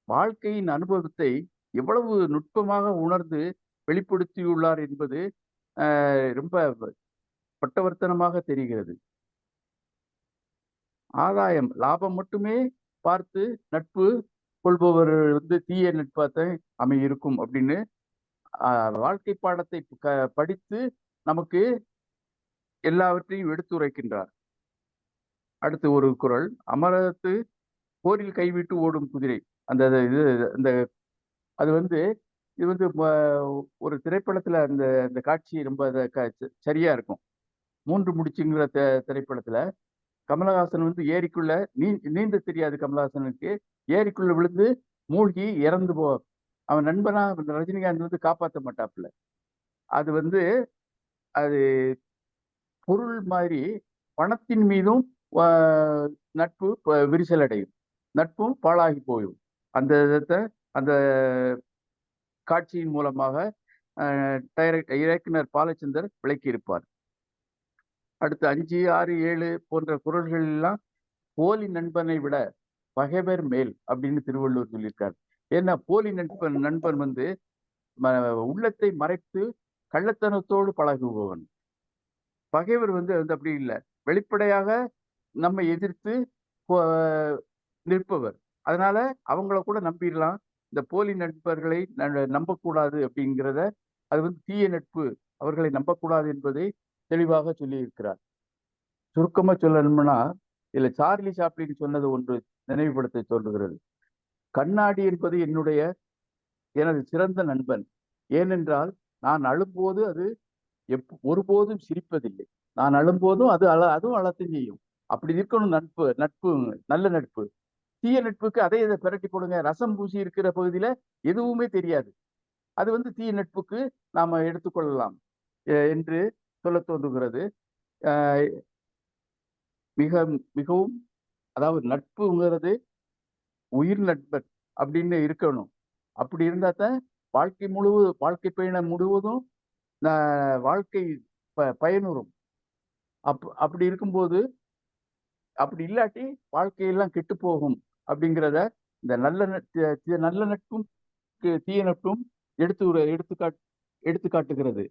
வாழ்க்கையின் அனுபவத்தை எவ்வளவு நுட்பமாக உணர்ந்து வெளிப்படுத்தியுள்ளார் என்பது ரொம்ப பட்டவர்த்தனமாக தெரிகிறது. ஆதாயம் லாபம் மட்டுமே பார்த்து நட்பு கொள்பவர் தீய நட்பாத்தான் அமையிருக்கும் அப்படின்னு வாழ்க்கை பாடத்தை படித்து நமக்கு எல்லாவற்றையும் எடுத்துரைக்கின்றார். அடுத்து ஒரு குறள், அமரத்து போரில் கைவிட்டு ஓடும் குதிரை. அந்த அது இது ஒரு திரைப்படத்துல அந்த காட்சி ரொம்ப சரியா இருக்கும். 3 முடிச்சுங்கிற திரைப்படத்துல கமலஹாசன் ஏரிக்குள்ள நீந்த தெரியாது கமலஹாசனுக்கு. ஏரிக்குள்ள விழுந்து மூழ்கி இறந்து அவன் நண்பனா ரஜினிகாந்த் காப்பாற்ற மாட்டாப்புல. அது அது பொருள் மாதிரி பணத்தின் மீதும் நட்பு விரிசல் அடையும், நட்பும் பாழாகி போயும். அந்த காட்சியின் மூலமாக இயக்குனர் பாலச்சந்தர் விளக்கியிருப்பார். அடுத்து 5, 6, 7 போன்ற குறள்கள் எல்லாம் போலி நண்பனை விட பகைவர் மேல் அப்படின்னு திருவள்ளுவர் சொல்லியிருக்கார். ஏன்னா போலி நண்பன் உள்ளத்தை மறைத்து கள்ளத்தனத்தோடு பழகுபவன். பகைவர் அப்படி இல்லை, வெளிப்படையாக நம்ம எதிர்த்து நிற்பவர். அதனால அவங்கள கூட நம்பிடலாம். இந்த போலி நண்பர்களை நம்பக்கூடாது அப்படிங்கிறத, அது தீய நட்பு, அவர்களை நம்பக்கூடாது என்பதை தெளிவாக சொல்லி இருக்கிறார். சுருக்கமா சொல்லணும்னா, இதுல சார்லி சாப்ளின் சொன்னது ஒன்று நினைவுபடுத்த சொல்லுகிறது. கண்ணாடி என்பது எனது சிறந்த நண்பன். ஏனென்றால் நான் அழும்போது அது ஒருபோதும் சிரிப்பதில்லை, நான் அழும்போதும் அதுவும் அழத்தான் செய்யும். அப்படி இருக்கணும் நட்பு நல்ல நட்பு. தீய நட்புக்கு அதை பிரட்டி போடுங்க, ரசம் பூசி இருக்கிற பகுதியில எதுவுமே தெரியாது, அது தீய நட்புக்கு நாம எடுத்துக்கொள்ளலாம் என்று சொல்ல தோன்றுகிறது. மிகவும் அதாவது நட்புங்கிறது உயிர் நட்பன் அப்படின்னு இருக்கணும். அப்படி இருந்தா தான் வாழ்க்கை பயணம் முழுவதும் வாழ்க்கை பயனுறும். அப்படி இருக்கும்போது, அப்படி இல்லாட்டி வாழ்க்கையெல்லாம் கெட்டு போகும் அப்படிங்கிறத இந்த நல்ல நட்பும் தீய நட்பும் எடுத்துக்காட்டுகிறது.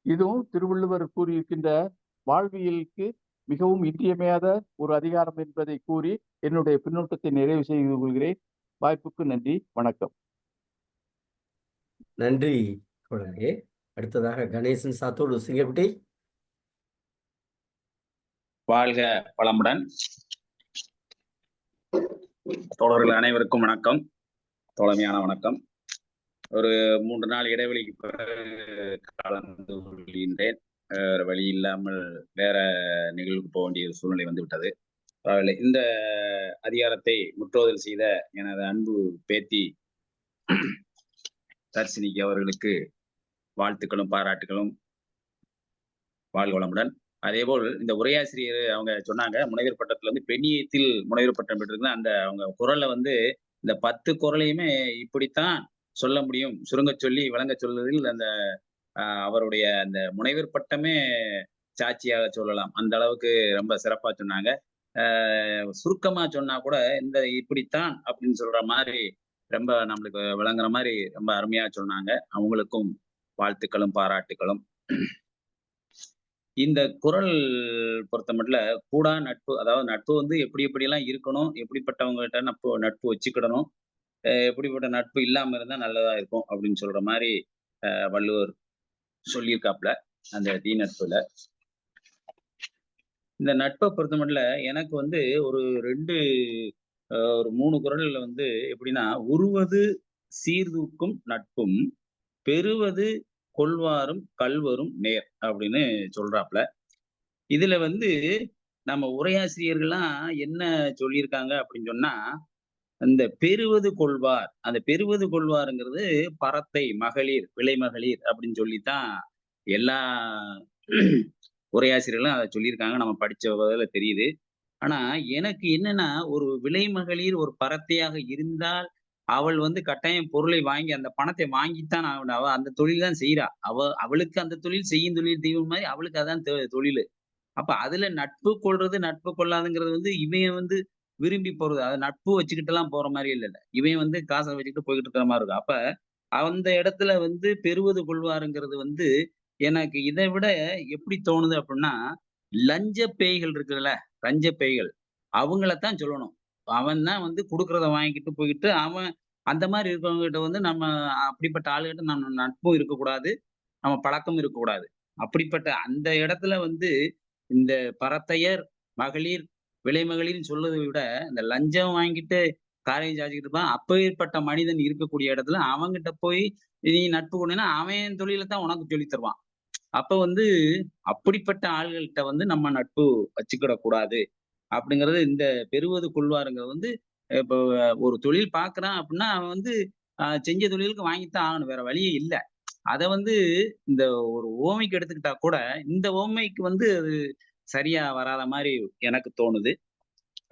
இதுவும் திருவள்ளுவர் கூறியிருக்கின்ற வாழ்வியலுக்கு மிகவும் இன்றியமையாத ஒரு அதிகாரம் என்பதை கூறி என்னுடைய பின்னோட்டத்தை நிறைவு செய்து கொள்கிறேன். வாய்ப்புக்கு நன்றி, வணக்கம். நன்றி தோழரே. அடுத்ததாக கணேசன் சாத்தோடு சிங்கக்குட்டி. வாழ்க வளமுடன். தோழர்கள் அனைவருக்கும் வணக்கம், தோழமையான வணக்கம். ஒரு 3 நாள் இடைவெளிக்கு பிறகு கலந்து கொள்கின்றேன். வழி இல்லாமல் வேற நிகழ்வுக்கு போக வேண்டிய சூழ்நிலை வந்து விட்டது. இந்த அதிகாரத்தை முற்றோதல் செய்த எனது அன்பு பேத்தி தர்சினிக்கு அவர்களுக்கு வாழ்த்துக்களும் பாராட்டுகளும். வாழ்க வளமுடன். அதேபோல் இந்த உரையாசிரியர் அவங்க சொன்னாங்க, முனைவர் பட்டத்துல வந்து பெண்ணியத்தில் முனைவர் பட்டம் பெற்றிருந்தா அந்த அவங்க குரல்ல வந்து இந்த 10 குரலையுமே இப்படித்தான் சொல்ல முடியும், சுருங்க சொல்லி விளங்க சொல்வதில் அந்த அவருடைய அந்த முனைவர் பட்டமே சாட்சியாக சொல்லலாம். அந்த அளவுக்கு ரொம்ப சிறப்பா சொன்னாங்க. சுருக்கமா சொன்னா கூட இந்த இப்படித்தான் அப்படின்னு சொல்ற மாதிரி ரொம்ப நம்மளுக்கு விளங்குற மாதிரி ரொம்ப அருமையா சொன்னாங்க. அவங்களுக்கும் வாழ்த்துக்களும் பாராட்டுகளும். இந்த குரல் பொறுத்த மட்டும் கூடா நட்பு, அதாவது நட்பு வந்து எப்படி எப்படியெல்லாம் இருக்கணும், எப்படிப்பட்டவங்ககிட்ட நட்பு வச்சுக்கிடணும், எப்படிப்பட்ட நட்பு இல்லாம இருந்தா நல்லதா இருக்கும் அப்படின்னு சொல்ற மாதிரி வள்ளுவர் சொல்லியிருக்காப்ல அந்த தீ நட்புல. இந்த நட்பை பொறுத்த மட்டும் எனக்கு வந்து ஒரு 3 குறள்ல வந்து எப்படின்னா, உருவது சீர்தூக்கும் நட்பும் பெறுவது கொள்வாரும் கள்வரும் நேர் அப்படின்னு சொல்றாப்ல. இதுல வந்து நம்ம உரையாசிரியர்கள்லாம் என்ன சொல்லியிருக்காங்க அப்படின்னு சொன்னா, அந்த பெறுவது கொள்வார், அந்த பெறுவது கொள்வாருங்கிறது பரத்தை மகளிர் விலை மகளிர் அப்படின்னு சொல்லித்தான் எல்லா உரையாசிரியர்களும் அதை சொல்லியிருக்காங்க. நம்ம படிச்ச வகையில தெரியுது. ஆனா எனக்கு என்னன்னா, ஒரு விலை மகளிர் ஒரு பரத்தையாக இருந்தால் அவள் வந்து கட்டாயம் பொருளை வாங்கி அந்த பணத்தை வாங்கித்தான் ஆகணும். அவ அந்த தொழில் தான் செய்யறா. அவளுக்கு அந்த தொழில் செய்யும் தொழில் தெய்வம் மாதிரி அவளுக்கு அதான் தொழில். அப்ப அதுல நட்பு கொள்றது நட்பு கொள்ளாதுங்கிறது வந்து இவன் வந்து விரும்பி போறது. அதை நட்பு வச்சுக்கிட்டு எல்லாம் போற மாதிரி இல்ல. இவன் வந்து காசை வச்சுக்கிட்டு போய்கிட்டு இருக்கிற மாதிரி இருக்கும். அப்ப அந்த இடத்துல வந்து பெறுவது கொள்வாருங்கிறது வந்து எனக்கு இதை விட எப்படி தோணுது அப்படின்னா, லஞ்ச பேய்கள் இருக்குல்ல, லஞ்ச பேய்கள் அவங்களத்தான் சொல்லணும். அவன் தான் வந்து கொடுக்கறத வாங்கிட்டு போயிட்டு அவன் அந்த மாதிரி இருக்கிறவங்க கிட்ட வந்து நம்ம அப்படிப்பட்ட ஆளுகிட்ட நம்ம நட்பும் இருக்கக்கூடாது, நம்ம பழக்கமும் இருக்கக்கூடாது. அப்படிப்பட்ட அந்த இடத்துல வந்து இந்த பரத்தையர் மகளிர் விலை மகளிர்னு சொல்றதை விட இந்த லஞ்சம் வாங்கிட்டு காரியம் சாதிச்சுக்கிட்டு இருப்பான். அப்பேற்பட்ட மனிதன் இருக்கக்கூடிய இடத்துல அவங்கிட்ட போய் நீ நட்பு கொண்டீங்கன்னா அவன் தொழிலை தான் உனக்கு சொல்லி தருவான். அப்ப வந்து அப்படிப்பட்ட ஆள்கள்கிட்ட வந்து நம்ம நட்பு வச்சுக்கிட கூடாது அப்படிங்கிறது. இந்த பெறுவது கொள்வாருங்கிறது வந்து இப்போ ஒரு தொழில் பார்க்கறான் அப்படின்னா அவன் வந்து செஞ்ச தொழிலுக்கு வாங்கித்தான் ஆகணும், வேற வழியே இல்லை. அதை வந்து இந்த ஒரு ஓமைக்கு எடுத்துக்கிட்டா கூட இந்த ஓமைக்கு வந்து அது சரியா வராத மாதிரி எனக்கு தோணுது.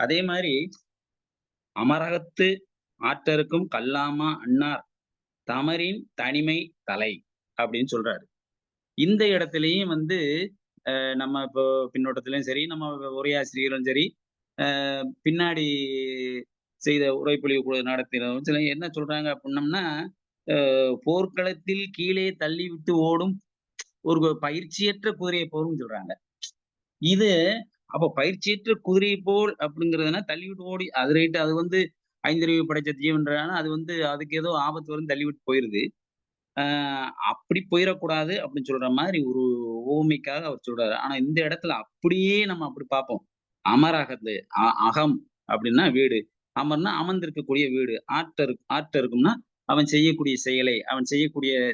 அதே மாதிரி அமரகத்து ஆற்றருக்கும் கல்லாமா அன்னார் தமரின் தனிமை தலை அப்படின்னு சொல்றாரு. இந்த இடத்துலயும் வந்து நம்ம இப்போ பின்னோட்டத்திலையும் சரி, நம்ம உரையாசிரியர்களும் சரி, பின்னாடி செய்த உரைப்பொழிவு கூட நடத்தினரும் சில என்ன சொல்றாங்க அப்படின்னம்னா, போர்க்களத்தில் கீழே தள்ளி விட்டு ஓடும் ஒரு பயிற்சியற்ற குதிரையை போலும் சொல்றாங்க. இது அப்ப பயிற்சியற்ற குதிரை போல் அப்படிங்கிறதுனா தள்ளி விட்டு ஓடி அது ரைட்டு, அது வந்து 5 அறிவு படைச்ச ஜீவன்றான அது வந்து அதுக்கு ஏதோ ஆபத்து வரும் தள்ளி விட்டு போயிருது. அப்படி போயிடக்கூடாது அப்படின்னு சொல்ற மாதிரி ஒரு ஓமைக்காக அவர் சொல்றாரு. ஆனா இந்த இடத்துல அப்படியே நம்ம அப்படி பார்ப்போம். அமரகத்து அகம் அப்படின்னா வீடு, அமர்னா அமர்ந்திருக்கக்கூடிய வீடு, ஆற்ற இருக்கும்னா அவன் செய்யக்கூடிய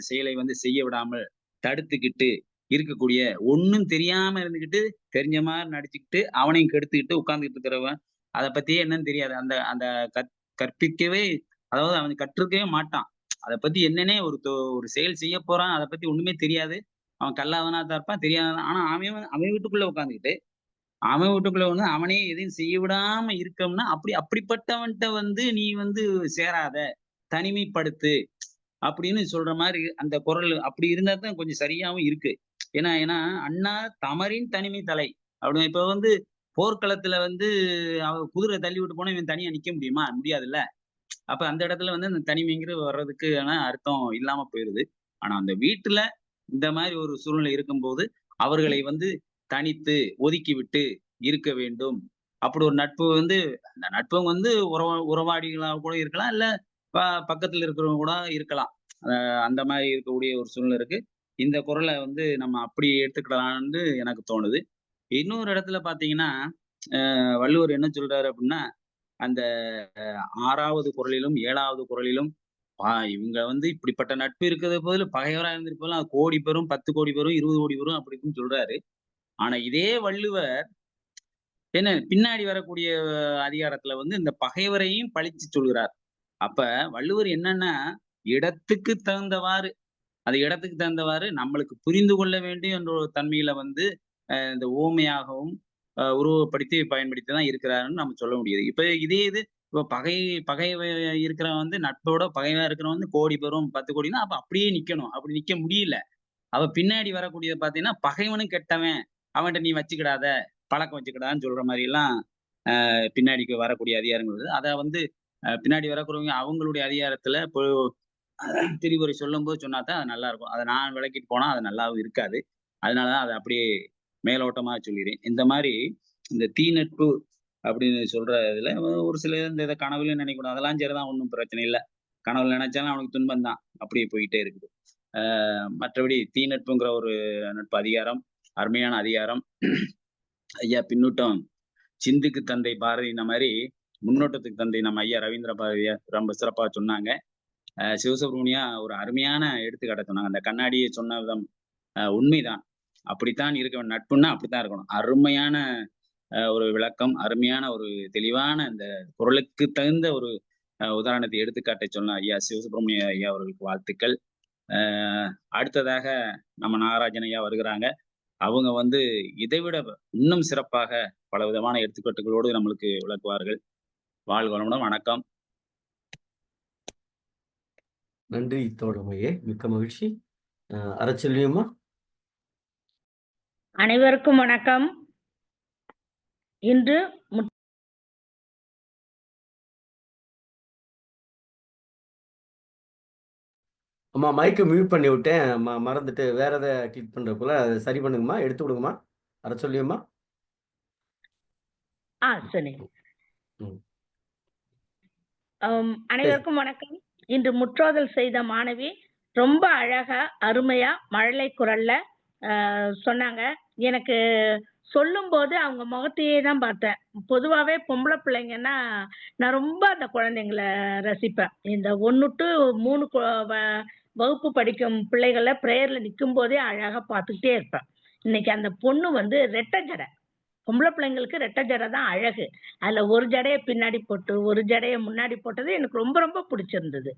செயலை வந்து செய்ய விடாமல் தடுத்துக்கிட்டு இருக்கக்கூடிய, ஒன்னும் தெரியாம இருந்துகிட்டு தெரிஞ்ச மாதிரி நடிச்சுக்கிட்டு அவனையும் கெடுத்துக்கிட்டு உட்கார்ந்துகிட்டு இருக்கிறவன், அதை பத்தியே என்னன்னு தெரியாது. அந்த அந்த கற்பிக்கவே, அதாவது அவன் கற்றுக்கவே மாட்டான். அதை பத்தி என்னன்னே ஒரு செயல் செய்ய போறான், அதை பத்தி ஒண்ணுமே தெரியாது. அவன் கல்லாதவனா தான் இருப்பான், தெரியாதவன். ஆனா அவன் வீட்டுக்குள்ள உட்காந்துக்கிட்டு அவன் வீட்டுக்குள்ள வந்து அவனே எதையும் செய்ய விடாம இருக்கோம்னா அப்படிப்பட்டவன்கிட்ட வந்து நீ வந்து சேராத, தனிமைப்படுத்து அப்படின்னு சொல்ற மாதிரி அந்த குரல் அப்படி இருந்தா தான் கொஞ்சம் சரியாவும் இருக்கு. ஏன்னா அண்ணா தமரின் தனிமை தலை அப்படின்னு. இப்ப வந்து போர்க்களத்துல வந்து குதிரை தள்ளி விட்டு போனா இவன் தனியா நிக்க முடியுமா? முடியாதுல்ல. அப்ப அந்த இடத்துல வந்து அந்த தனிமைங்கிறது வர்றதுக்கு அர்த்தம் இல்லாம போயிருது. ஆனா அந்த வீட்டுல இந்த மாதிரி ஒரு சூழ்நிலை இருக்கும்போது அவர்களை வந்து தனித்து ஒதுக்கி விட்டு இருக்க வேண்டும். அப்படி ஒரு நட்பு வந்து அந்த நட்பு வந்து உறவாடிகளாக கூட இருக்கலாம், இல்ல பக்கத்துல இருக்கிறவங்க கூட இருக்கலாம். அந்த மாதிரி இருக்கக்கூடிய ஒரு சூழ்நிலை இருக்கு. இந்த குறளை வந்து நம்ம அப்படி எடுத்துக்கிடலாம்னு எனக்கு தோணுது. இன்னொரு இடத்துல பார்த்தீங்கன்னா, வள்ளுவர் என்ன சொல்றாரு அப்படின்னா, அந்த 6வது குறளிலும் 7வது குறளிலும் இவங்க வந்து இப்படிப்பட்ட நட்பு இருக்கிறது பதில் பகைவரா இருந்திருப்பாலும் அது கோடி பெறும், 10 கோடி பெறும், 20 கோடி பெறும் அப்படி இப்படின்னு சொல்றாரு. ஆனா இதே வள்ளுவர் என்ன பின்னாடி வரக்கூடிய அதிகாரத்துல வந்து இந்த பகைவரையும் பழிச்சு சொல்கிறார். அப்ப வள்ளுவர் என்னன்னா, இடத்துக்கு தகுந்தவாறு அது இடத்துக்கு தகுந்தவாறு நம்மளுக்கு புரிந்து கொள்ள வேண்டும் என்ற ஒரு தன்மையில வந்து இந்த உவமையாகவும் உருவகப்படுத்தி பயன்படுத்தி தான் இருக்கிறாருன்னு நம்ம சொல்ல முடியுது. இப்ப இதே இது இப்ப பகை இருக்கிறவன் வந்து நட்போட பகைவா இருக்கிறவன் வந்து கோடி பெறும் 10 கோடின்னா அப்ப அப்படியே நிக்கணும். அப்படி நிக்க முடியல. அவ பின்னாடி வரக்கூடியது பார்த்தீங்கன்னா, பகைவனும் கெட்டவன். அவன்ட்ட நீ வச்சுக்கிடாத, பழக்கம் வச்சுக்கிடாதன்னு சொல்ற மாரிலாம் பின்னாடிக்கு வரக்கூடிய அதிகாரங்கள் வருது. அத வந்து பின்னாடி வரக்கூடியவங்க அவங்களுடைய அதிகாரத்துல இப்போ திரிவுரை சொல்லும்போது சொன்னா தான் அது நல்லாருக்கும். அத நான் விளக்கிட்டு போனா அது நல்லாவும் இருக்காது. அதனால தான் அத அப்படியே மேலோட்டமா சொல்லிறேன். இந்த மாரி இந்த தீ நட்பு அப்படின்னு சொல்ற இதுல ஒரு சில இந்த இத கனவுலயும் நினைக்கக்கூடாது. அதெல்லாம் சரிதான் ஒண்ணும் பிரச்சனை இல்ல. கனவுல நினைச்சாலும் அவனுக்கு துன்பம் தான். அப்படியே போயிட்டே இருக்குது. மற்றபடி தீ நட்புங்கிற ஒரு நட்பு அதிகாரம், அருமையான அதிகாரம். ஐயா பின்னூட்டம் சிந்துக்கு தந்தை பாரதின மாரி, முன்னோட்டத்துக்கு தந்தை நம்ம ஐயா ரவீந்திர பாரதியார் ரொம்ப சிறப்பா சொன்னாங்க. சிவசுப்ரமணியா ஒரு அருமையான எடுத்துக்காட்ட சொன்னாங்க. அந்த கண்ணாடியை சொன்ன விதம் உண்மைதான். அப்படித்தான் இருக்க வேண்டும். நட்புன்னா அப்படித்தான் இருக்கணும். அருமையான ஒரு விளக்கம், அருமையான ஒரு தெளிவான இந்த குறளுக்கு தகுந்த ஒரு உதாரணத்தை எடுத்துக்காட்ட சொன்ன ஐயா சிவசுப்ரமணிய ஐயா அவர்களுக்கு வாழ்த்துக்கள். அடுத்ததாக நம்ம நாகராஜன் ஐயா வருகிறாங்க. அவங்க வந்து இதைவிட இன்னும் சிறப்பாக பல விதமான எடுத்துக்காட்டுகளோடு நம்மளுக்கு விளக்குவார்கள். வாழ்க வளமுடன். வணக்கம். நன்றி தோழமையே, மிக்க மகிழ்ச்சி. அறச்செல்வியம்மா. அனைவருக்கும் வணக்கம். இன்று அம்மா மைக்கை மியூட் பண்ணி விட்டேன். மறந்துட்டு வேற எதை கிளிக் பண்றதுக்குள்ள அதை சரி பண்ணுங்கம்மா, எடுத்து விடுங்கம்மா. அறச்செல்வியம்மா. சரி. ம். அனைவருக்கும் வணக்கம். இன்று முற்றோதல் செய்த மாணவி ரொம்ப அழகா அருமையா மழலை குரல்ல சொன்னாங்க. எனக்கு சொல்லும் போது அவங்க முகத்தையே தான் பார்த்தேன். பொதுவாவே பொம்பளை பிள்ளைங்கன்னா நான் ரொம்ப அந்த குழந்தைங்களை ரசிப்பேன். இந்த 1 to 3 வகுப்பு படிக்கும் பிள்ளைகளை பிரேயர்ல நிற்கும் போதே அழகா பார்த்துக்கிட்டே இருப்பேன். இன்னைக்கு அந்த பொண்ணு வந்து ரெட்டை ஜடை. பொம்பளை பிள்ளைங்களுக்கு ரெட்டை ஜடை தான் அழகு. அதுல ஒரு ஜடையை பின்னாடி போட்டு ஒரு ஜடையை முன்னாடி போட்டது எனக்கு ரொம்ப ரொம்ப பிடிச்சிருந்தது.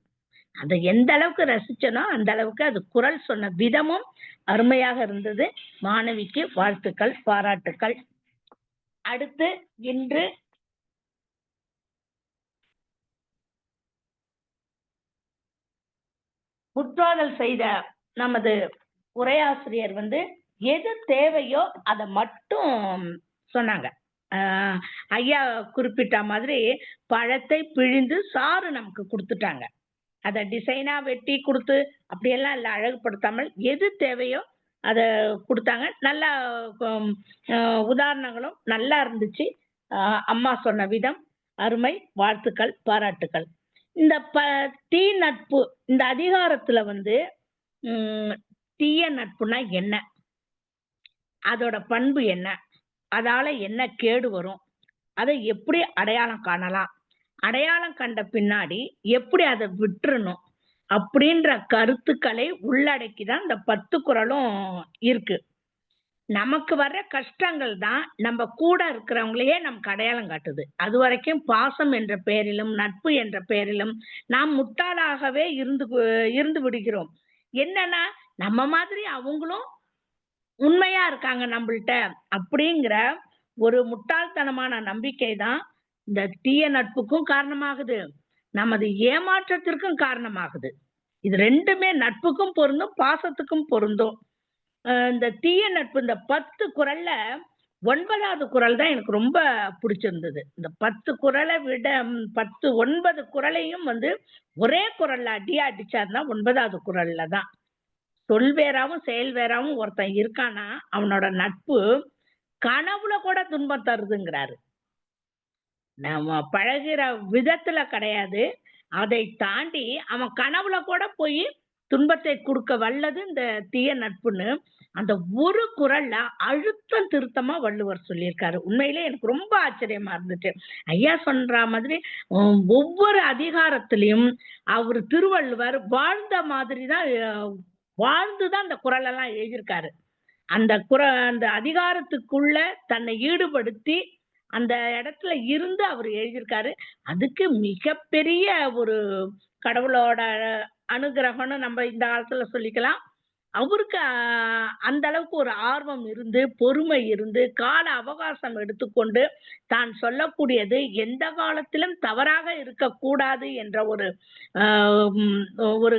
அதை எந்த அளவுக்கு ரசிச்சனோ அந்த அளவுக்கு அது குரல் சொன்ன விதமும் அருமையாக இருந்தது. மாணவிக்கு வாழ்த்துக்கள், பாராட்டுக்கள். அடுத்து இன்று முற்றோதல் செய்த நமது உரையாசிரியர் வந்து எது தேவையோ அதை மட்டும் சொன்னாங்க. ஐயா குறிப்பிட்ட மாதிரி பழத்தை பிழிந்து சாறு நமக்கு கொடுத்துட்டாங்க. அதை டிசைனா வெட்டி கொடுத்து அப்படியெல்லாம் இல்லை, அழகுபடுத்தாமல் எது தேவையோ அதை கொடுத்தாங்க. நல்ல உதாரணங்களும் நல்லா இருந்துச்சு. அம்மா சொன்ன விதம் அருமை. வாழ்த்துக்கள், பாராட்டுக்கள். இந்த தீ நட்பு இந்த அதிகாரத்துல வந்து தீய நட்புனா என்ன, அதோட பண்பு என்ன, அதால என்ன கேடு வரும், அதை எப்படி அடையாளம் காணலாம், அடையாளம் கண்ட பின்னாடி எப்படி அதை விட்டுறணும் அப்படின்ற கருத்துக்களை உள்ளடக்கிதான் இந்த 10 குறளும் இருக்கு. நமக்கு வர்ற கஷ்டங்கள் தான் நம்ம கூட இருக்கிறவங்களையே நமக்கு அடையாளம் காட்டுது. அது வரைக்கும் பாசம் என்ற பெயரிலும் நட்பு என்ற பெயரிலும் நாம் முட்டாளாகவே இருந்து விடுகிறோம். என்னன்னா நம்ம மாதிரி அவங்களும் உண்மையா இருக்காங்க நம்மள்ட்ட அப்படிங்கிற ஒரு முட்டாள்தனமான நம்பிக்கை தான் இந்த தீய நட்புக்கும் காரணமாகுது, நமது ஏமாற்றத்திற்கும் காரணமாகுது. இது ரெண்டுமே நட்புக்கும் பொருந்தும், பாசத்துக்கும் பொருந்தும். இந்த தீய நட்பு இந்த 10 குறள்ல 9வது குறள் தான் எனக்கு ரொம்ப பிடிச்சிருந்தது. இந்த 10 குறளை விட 9 குறளையும் வந்து ஒரே குறள்ல அடிச்சாருன்னா 9வது குறள்ல தான். சொல் வேறாவும் செயல் வேறாவும் ஒருத்தன் இருக்கானா அவனோட நட்பு கனவுல கூட துன்பம் தருதுங்கிறாரு. நம்ம பழகிற விதத்துல கிடையாது, அதை தாண்டி அவன் கனவுல கூட போய் துன்பத்தை கொடுக்க வல்லது இந்த தீய நட்புன்னு அந்த ஒரு குறள்ல அழுத்தம் திருத்தமா வள்ளுவர் சொல்லியிருக்காரு. உண்மையிலே எனக்கு ரொம்ப ஆச்சரியமா இருந்துச்சு. ஐயா சொல்ற மாதிரி ஒவ்வொரு அதிகாரத்திலையும் அவர் திருவள்ளுவர் வாழ்ந்த மாதிரி தான் வாழ்ந்துதான் அந்த குறள் எல்லாம் எழுதியிருக்காரு. அந்த அதிகாரத்துக்குள்ள தன்னை ஈடுபடுத்தி அந்த இடத்துல இருந்து அவர் எழுதியிருக்காரு. அதுக்கு மிகப்பெரிய ஒரு கடவுளோட அனுகிரகம்னு நம்ம இந்த காலத்துல சொல்லிக்கலாம். அவருக்கு அந்த அளவுக்கு ஒரு ஆர்வம் இருந்து, பொறுமை இருந்து, கால அவகாசம் எடுத்துக்கொண்டு தான் சொல்லக்கூடியது எந்த காலத்திலும் தவறாக இருக்கக்கூடாது என்ற ஒரு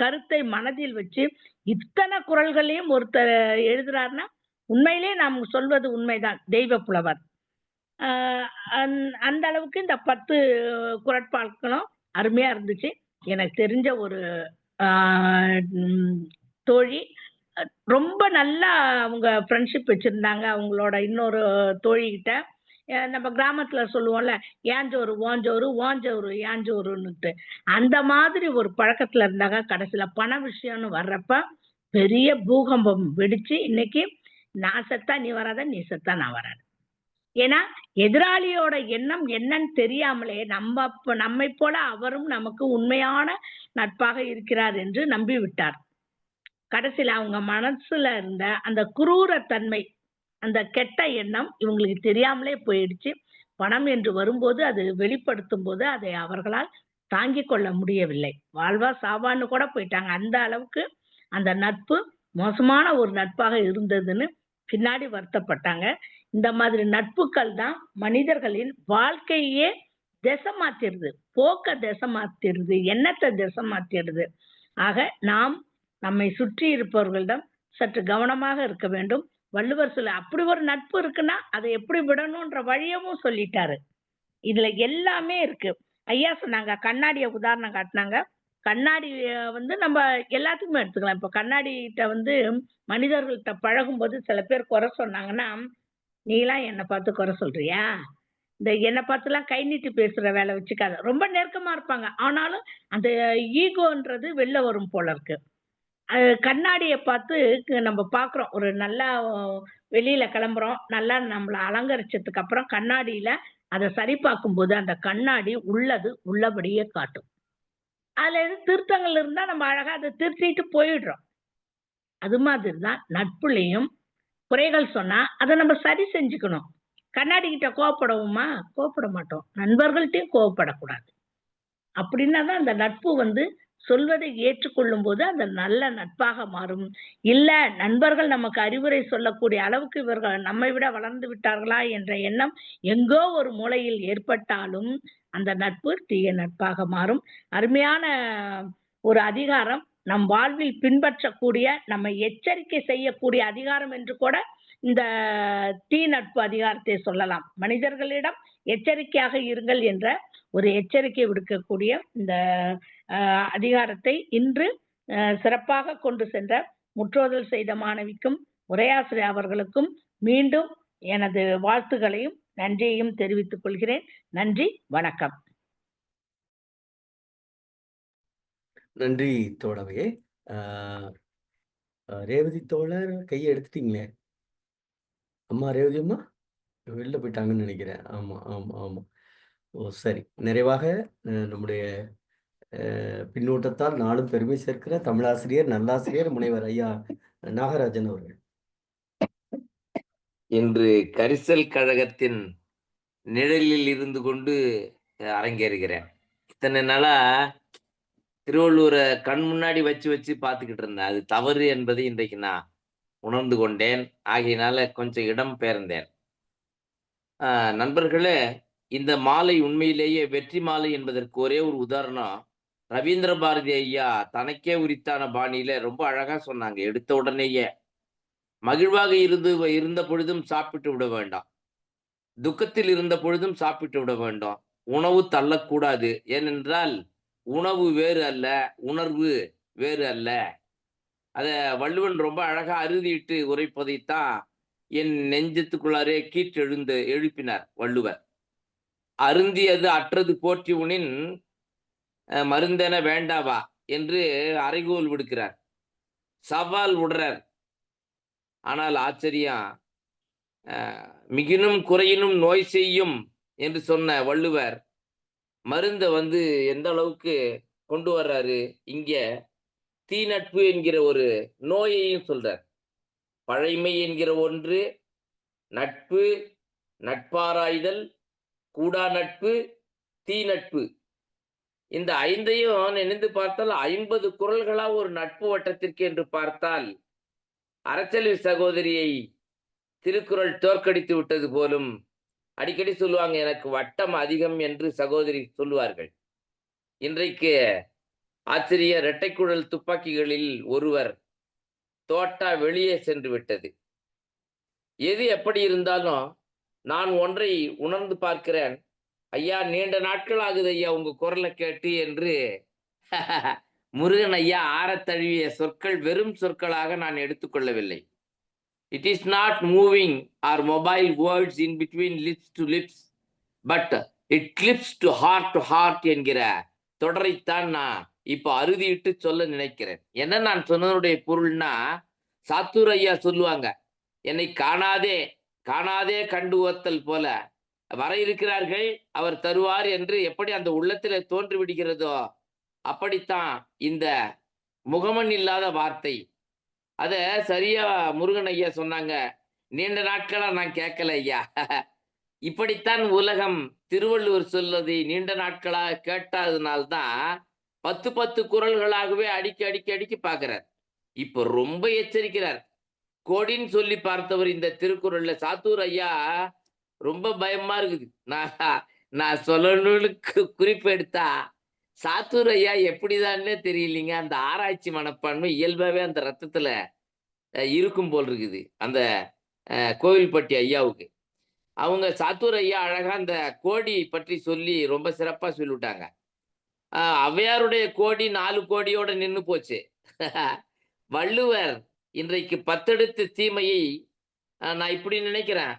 கருத்தை மனதில் வச்சு இத்தனை குறள்களையும் ஒருத்தர் எழுதுறாருன்னா உண்மையிலே நாம் சொல்வது உண்மைதான். தெய்வ புலவர். அந்த அளவுக்கு இந்த 10 குறட்பாக்களும் அருமையா இருந்துச்சு. எனக்கு தெரிஞ்ச ஒரு தோழி ரொம்ப நல்லா அவங்க ஃப்ரெண்ட்ஷிப் வச்சிருந்தாங்க அவங்களோட இன்னொரு தோழிகிட்ட. நம்ம கிராமத்துல சொல்லுவோம்ல, ஏஞ்சோறு ஓஞ்சோறு ஓஞ்சோறு ஏஞ்சோறுன்னுட்டு அந்த மாதிரி ஒரு பழக்கத்துல இருந்தாங்க. கடைசியில பண விஷயம்னு வர்றப்ப பெரிய பூகம்பம் வெடிச்சு இன்னைக்கு நான் செத்தா நீ வராத, நீ செத்தா நான் வராது. ஏன்னா எதிராளியோட எண்ணம் என்னன்னு தெரியாமலே நம்மை போல அவரும் நமக்கு உண்மையான நட்பாக இருக்கிறார் என்று நம்பி விட்டார். கடைசியில அவங்க மனசுல இருந்த அந்த குரூரத்தன்மை, அந்த கெட்ட எண்ணம் இவங்களுக்கு தெரியாமலே போயிடுச்சு. பணம் என்று வரும்போது அது வெளிப்படுத்தும் போது அதை அவர்களால் தாங்கிக் கொள்ள முடியவில்லை. வாழ்வா சாவான்னு கூட போயிட்டாங்க. அந்த அளவுக்கு அந்த நட்பு மோசமான ஒரு நட்பாக இருந்ததுன்னு பின்னாடி வருத்தப்பட்டாங்க. இந்த மாதிரி நட்புகள் தான் மனிதர்களின் வாழ்க்கையே திசை மாத்திடுது, போக்க திசை மாத்திடுது, எண்ணத்தை திசை மாத்திடுது. ஆக நாம் நம்மை சுற்றி இருப்பவர்களிடம் சற்று கவனமாக இருக்க வேண்டும். வள்ளுவர் சொல்ல அப்படி ஒரு நட்பு இருக்குன்னா அதை எப்படி விடணும்ன்ற வழியவும் சொல்லிட்டாரு. இதுல எல்லாமே இருக்கு. ஐயா சொன்னாங்க, கண்ணாடிய உதாரணம் காட்டினாங்க. கண்ணாடி நம்ம எல்லாத்துக்குமே எடுத்துக்கலாம். இப்ப கண்ணாடிகிட்ட மனிதர்கள்ட்ட பழகும் போது சில பேர் குறை சொன்னாங்கன்னா, நீலாம் என்னை பார்த்து குறை சொல்றியா, இந்த என்னை பார்த்துலாம் கை நீட்டி பேசுற வேலை வச்சுக்காத. ரொம்ப நெருக்கமா இருப்பாங்க, ஆனாலும் அந்த ஈகோன்றது வெளில வரும் போல இருக்கு. கண்ணாடியை பார்த்து நம்ம பாக்குறோம். ஒரு நல்லா வெளியில கிளம்புறோம், நல்லா நம்மள அலங்கரிச்சதுக்கு அப்புறம் கண்ணாடியில அதை சரி பார்க்கும் போது அந்த கண்ணாடி உள்ளது உள்ளபடியே காட்டும். அதுல எது திருத்தங்கள் இருந்தா நம்ம அழகா அதை திருத்திட்டு போயிடுறோம். அது மாதிரிதான் நட்புலையும் குறைகள் சொன்னா அதை நம்ம சரி செஞ்சுக்கணும். கண்ணாடி கிட்ட கோவப்படுவோமா? கோவப்பட மாட்டோம். நண்பர்கள்ட்டையும் கோவப்படக்கூடாது. அப்படின்னா தான் அந்த நட்பு சொல்வதை ஏற்றுக்கொள்ளும் போது அந்த நல்ல நட்பாக மாறும். இல்ல நண்பர்கள் நமக்கு அறிவுரை சொல்லக்கூடிய அளவுக்கு இவர்கள் நம்மை விட வளர்ந்து விட்டார்களா என்ற எண்ணம் எங்கோ ஒரு மூலையில் ஏற்பட்டாலும் அந்த நட்பு தீய நட்பாக மாறும். அருமையான ஒரு அதிகாரம், நம் வாழ்வில் பின்பற்றக்கூடிய, நம்மை எச்சரிக்கை செய்யக்கூடிய அதிகாரம் என்று கூட இந்த தீ நட்பு அதிகாரத்தை சொல்லலாம். மனிதர்களிடம் எச்சரிக்கையாக இருங்கள் என்ற ஒரு எச்சரிக்கை விடுக்கக்கூடிய இந்த அதிகாரத்தை இன்று சிறப்பாக கொண்டு சென்ற முற்றோதல் செய்த மாணவிக்கும் உரையாசிரியர் அவர்களுக்கும் மீண்டும் எனது வாழ்த்துகளையும் நன்றியையும் தெரிவித்துக் கொள்கிறேன். நன்றி, வணக்கம். நன்றி தோழமையே. ரேவதி தோழர் கையை எடுத்துட்டீங்களே. அம்மா ரேவதி அம்மா வெளில போயிட்டாங்கன்னு நினைக்கிறேன். ஆமா ஆமா ஆமா. ஓ சரி. நிறைவாக நம்முடைய பின்னூட்டத்தால் நாளும் பெருமை சேர்க்கிற தமிழாசிரியர், நல்லாசிரியர், முனைவர் ஐயா நாகராஜன் அவர்கள். இன்று கரிசல் கழகத்தின் நிழலில் இருந்து கொண்டு அரங்கேறுகிறேன். இத்தனை நாளா திருவள்ளூரை கண் முன்னாடி வச்சு வச்சு பார்த்துக்கிட்டு இருந்தேன். அது தவறு என்பதை இன்றைக்கு நான் உணர்ந்து கொண்டேன். ஆகையினால கொஞ்சம் இடம் பெயர்ந்தேன். நண்பர்களே, இந்த மாலை உண்மையிலேயே வெற்றி மாலை என்பதற்கு ஒரே ஒரு உதாரணம். ரவீந்திர பாரதி ஐயா தனக்கே உரித்தான பாணியில ரொம்ப அழகா சொன்னாங்க. எடுத்த உடனேயே மகிழ்வாக இருந்த பொழுதும் சாப்பிட்டு விட வேண்டாம், துக்கத்தில் இருந்த பொழுதும் சாப்பிட்டு விட வேண்டாம். உணவு தள்ளக்கூடாது. ஏனென்றால் உணவு வேறு அல்ல, உணர்வு வேறு அல்ல. அத வள்ளுவன் ரொம்ப அழகா அறுதிட்டு உரைப்பதைத்தான் என் நெஞ்சத்துக்குள்ளாரே எழுப்பினார் வள்ளுவர். அருந்தியது அற்றது போற்றி உனின் மருந்தென வேண்டாவா, என்று அறைகோல் விடுக்கிறார், சவால் விடுறார். ஆனால் ஆச்சரியம், மிகினும் குறையினும் நோய் செய்யும் என்று சொன்ன வள்ளுவர் மருந்தை வந்து எந்த அளவுக்கு கொண்டு வர்றாரு, இங்க தீநட்பு என்கிற ஒரு நோயையும் சொல்றார். பழைமை என்கிற ஒன்று, நட்பு, நட்பாராய்தல், கூடா நட்பு, தீநட்பு, இந்த 5ஐயும் நினைந்து பார்த்தால் 50 குறள்களா ஒரு நட்பு வட்டத்திற்கு என்று பார்த்தால் அறச்செல்வி சகோதரியை திருக்குறள் தோற்கடித்து விட்டது போலும். அடிக்கடி சொல்லுவாங்க, எனக்கு வட்டம் அதிகம் என்று சகோதரி சொல்லுவார்கள். இன்றைக்கு ஆச்சரிய இரட்டைக்குழல் துப்பாக்கிகளில் ஒருவர் தோட்டா வெளியே சென்று விட்டது. எது எப்படி இருந்தாலும் நான் ஒன்றை உணர்ந்து பார்க்கிறேன். ஐயா, நீண்ட நாட்கள் ஆகுது ஐயா உங்க குரலை கேட்டு என்று முருகன் ஐயா ஆறத் தழுவிய சொற்கள் வெறும் சொற்களாக நான் எடுத்துக்கொள்ளவில்லை. It is not moving or mobile words in between lips to lips, but it clips to heart என்கிற தொடரைத்தான் நான் இப்போ அறுதியிட்டு சொல்ல நினைக்கிறேன். என்ன நான் சொன்னதனுடைய பொருள்னா, சாத்தூர் ஐயா சொல்லுவாங்க, என்னை காணாதே காணாதே கண்டு ஓத்தல் போல வர இருக்கிறார்கள், அவர் தருவார் என்று எப்படி அந்த உள்ளத்திலே தோன்றி விடுகிறதோ அப்படித்தான் இந்த முகமன் இல்லாத வார்த்தை. அத சரியா முருகன் ஐயா சொன்னாங்க, நீண்ட நாட்களா நான் கேட்கல ஐயா. இப்படித்தான் உலகம் திருவள்ளுவர் சொல்வதை நீண்ட நாட்களாக கேட்டதுனால்தான் 10 குறள்களாகவே அடிக்கி பார்க்கிறார். இப்போ ரொம்ப எச்சரிக்கிறார். கோடின்னு சொல்லி பார்த்தவர் இந்த திருக்குறள்ல சாத்தூர் ஐயா ரொம்ப பயமா இருக்குது. நான் சொல்லணும்னு குறிப்பு எடுத்தா சாத்தூர் ஐயா எப்படிதான்னே தெரியலீங்க. அந்த ஆராய்ச்சி மனப்பான்மை இயல்பாவே அந்த ரத்தத்துல இருக்கும் போல் இருக்குது அந்த கோவில்பட்டி ஐயாவுக்கு. அவங்க சாத்தூர் ஐயா அழகா அந்த கோடி பற்றி சொல்லி ரொம்ப சிறப்பா சொல்லிவிட்டாங்க. ஔவையாருடைய கோடி 4 கோடியோட நின்று போச்சு. வள்ளுவர் இன்றைக்கு 10 தீமையை நான் இப்படி நினைக்கிறேன்,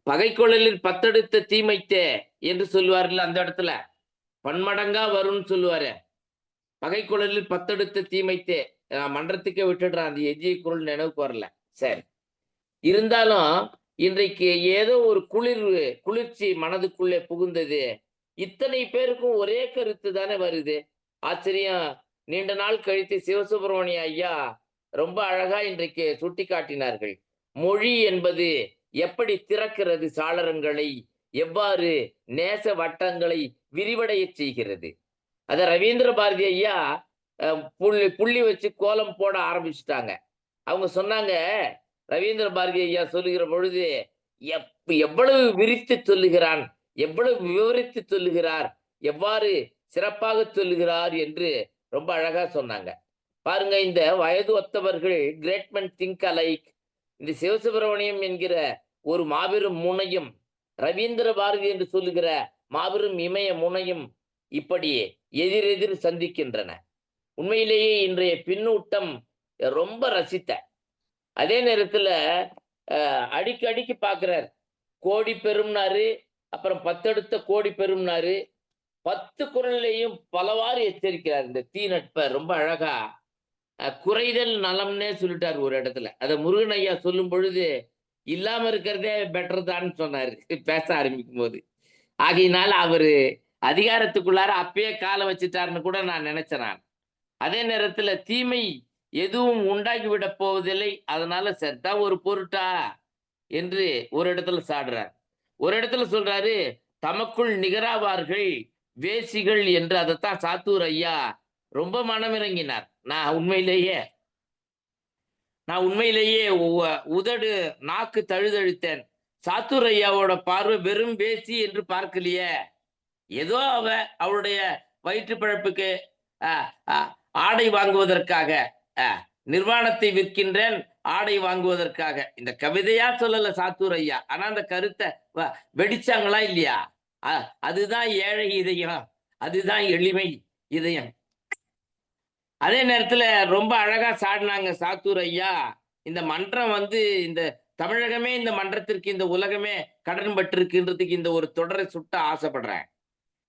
பகைக்கொள்ளலில் 10 தீமைத்தே என்று சொல்லுவார்கள். அந்த இடத்துல பன்மடங்கா வரும்னு சொல்லுவாரு. பகைக்கொள்ளலில் 10 தீமைத்தே. நான் மன்றத்துக்கே விட்டுடுறேன், அந்த எஜ்ஜி குறள் நினைவுக்கு வரல. சரி, இருந்தாலும் இன்றைக்கு ஏதோ ஒரு குளிர்ச்சி மனதுக்குள்ளே புகுந்தது. இத்தனை பேருக்கும் ஒரே கருத்து தானே வருது. ஆச்சரியம். நீண்ட நாள் கழித்து சிவசுப்பிரமணிய ஐயா ரொம்ப அழகா இன்றைக்கு சுட்டி காட்டினார்கள். மொழி என்பது எப்படி திறக்கிறது சாளரங்களை, எவ்வாறு நேச வட்டங்களை விரிவடைய செய்கிறது. அத ரவீந்திர பாரதி ஐயா புள்ளி வச்சு கோலம் போட ஆரம்பிச்சுட்டாங்க. அவங்க சொன்னாங்க, ரவீந்திர பாரதி ஐயா சொல்லுகிற பொழுது எவ்வளவு விரித்து சொல்லுகிறான், எவ்வளவு விவரித்து சொல்லுகிறார், எவ்வாறு சிறப்பாக சொல்லுகிறார் என்று ரொம்ப அழகா சொன்னாங்க. பாருங்க, இந்த வயது ஒத்தவர்கள் கிரேட் மென் திங்க் அலைக், இந்த சிவசுப்பிரமணியம் என்கிற ஒரு மாபெரும் முனையும் ரவீந்திர பாரதி என்று சொல்லுகிற மாபெரும் இமய முனையும் இப்படி எதிரெதிர் சந்திக்கின்றன. உண்மையிலேயே இன்றைய பின்னூட்டம் ரொம்ப ரசித்த. அதே நேரத்துல அடிக்கடிக்கு பார்க்கிறார், கோடி பெரும்னாரு, அப்புறம் 10 கோடி பெரும்னாரு. 10 குறள்லையும் பலவாறு எச்சரிக்கிறார். இந்த தீ நட்பை ரொம்ப அழகா குறைதல் நலம்னே சொல்லிட்டார் ஒரு இடத்துல. அதை முருகன் ஐயா சொல்லும் பொழுது இல்லாம இருக்கிறதே பெட்டர் தான் சொன்னாரு பேச ஆரம்பிக்கும் போது. ஆகையினால அவரு அதிகாரத்துக்குள்ளார அப்பயே காலம் வச்சுட்டாருன்னு கூட நான் நினைச்சேன். நான் அதே நேரத்துல தீமை எதுவும் உண்டாக்கி விட போவதில்லை, அதனால சரிதான் ஒரு பொருட்டா என்று ஒரு இடத்துல சாடுறார். ஒரு இடத்துல சொல்றாரு, தமக்குள் நிகராவார்கள் வேசிகள் என்று. அதைத்தான் சாத்தூர் ஐயா ரொம்ப மனமிறங்கினார். நான் உண்மையிலேயே உதடு நாக்கு தழுதழுத்தேன். சாத்தூர் ஐயாவோட பார்வை வெறும் வேசி என்று பார்க்கலையே. ஏதோ அவளுடைய வயிற்று பழப்புக்கு ஆடை வாங்குவதற்காக, நிர்வாணத்தை விற்கின்றேன் ஆடை வாங்குவதற்காக, இந்த கவிதையா சொல்லல சாத்தூர் ஐயா. ஆனா அந்த கருத்தை வெடிச்சாங்களா இல்லையா? அதுதான் ஏழை இதயம், அதுதான் எளிமை இதயம். அதே நேரத்துல ரொம்ப அழகா சாடினாங்க சாத்தூர் ஐயா. இந்த மன்றம் இந்த தமிழகமே, இந்த மன்றத்திற்கு இந்த உலகமே கடன் பட்டிருக்குன்றதுக்கு இந்த ஒரு தொடரை சுட்ட ஆசைப்படுறேன்.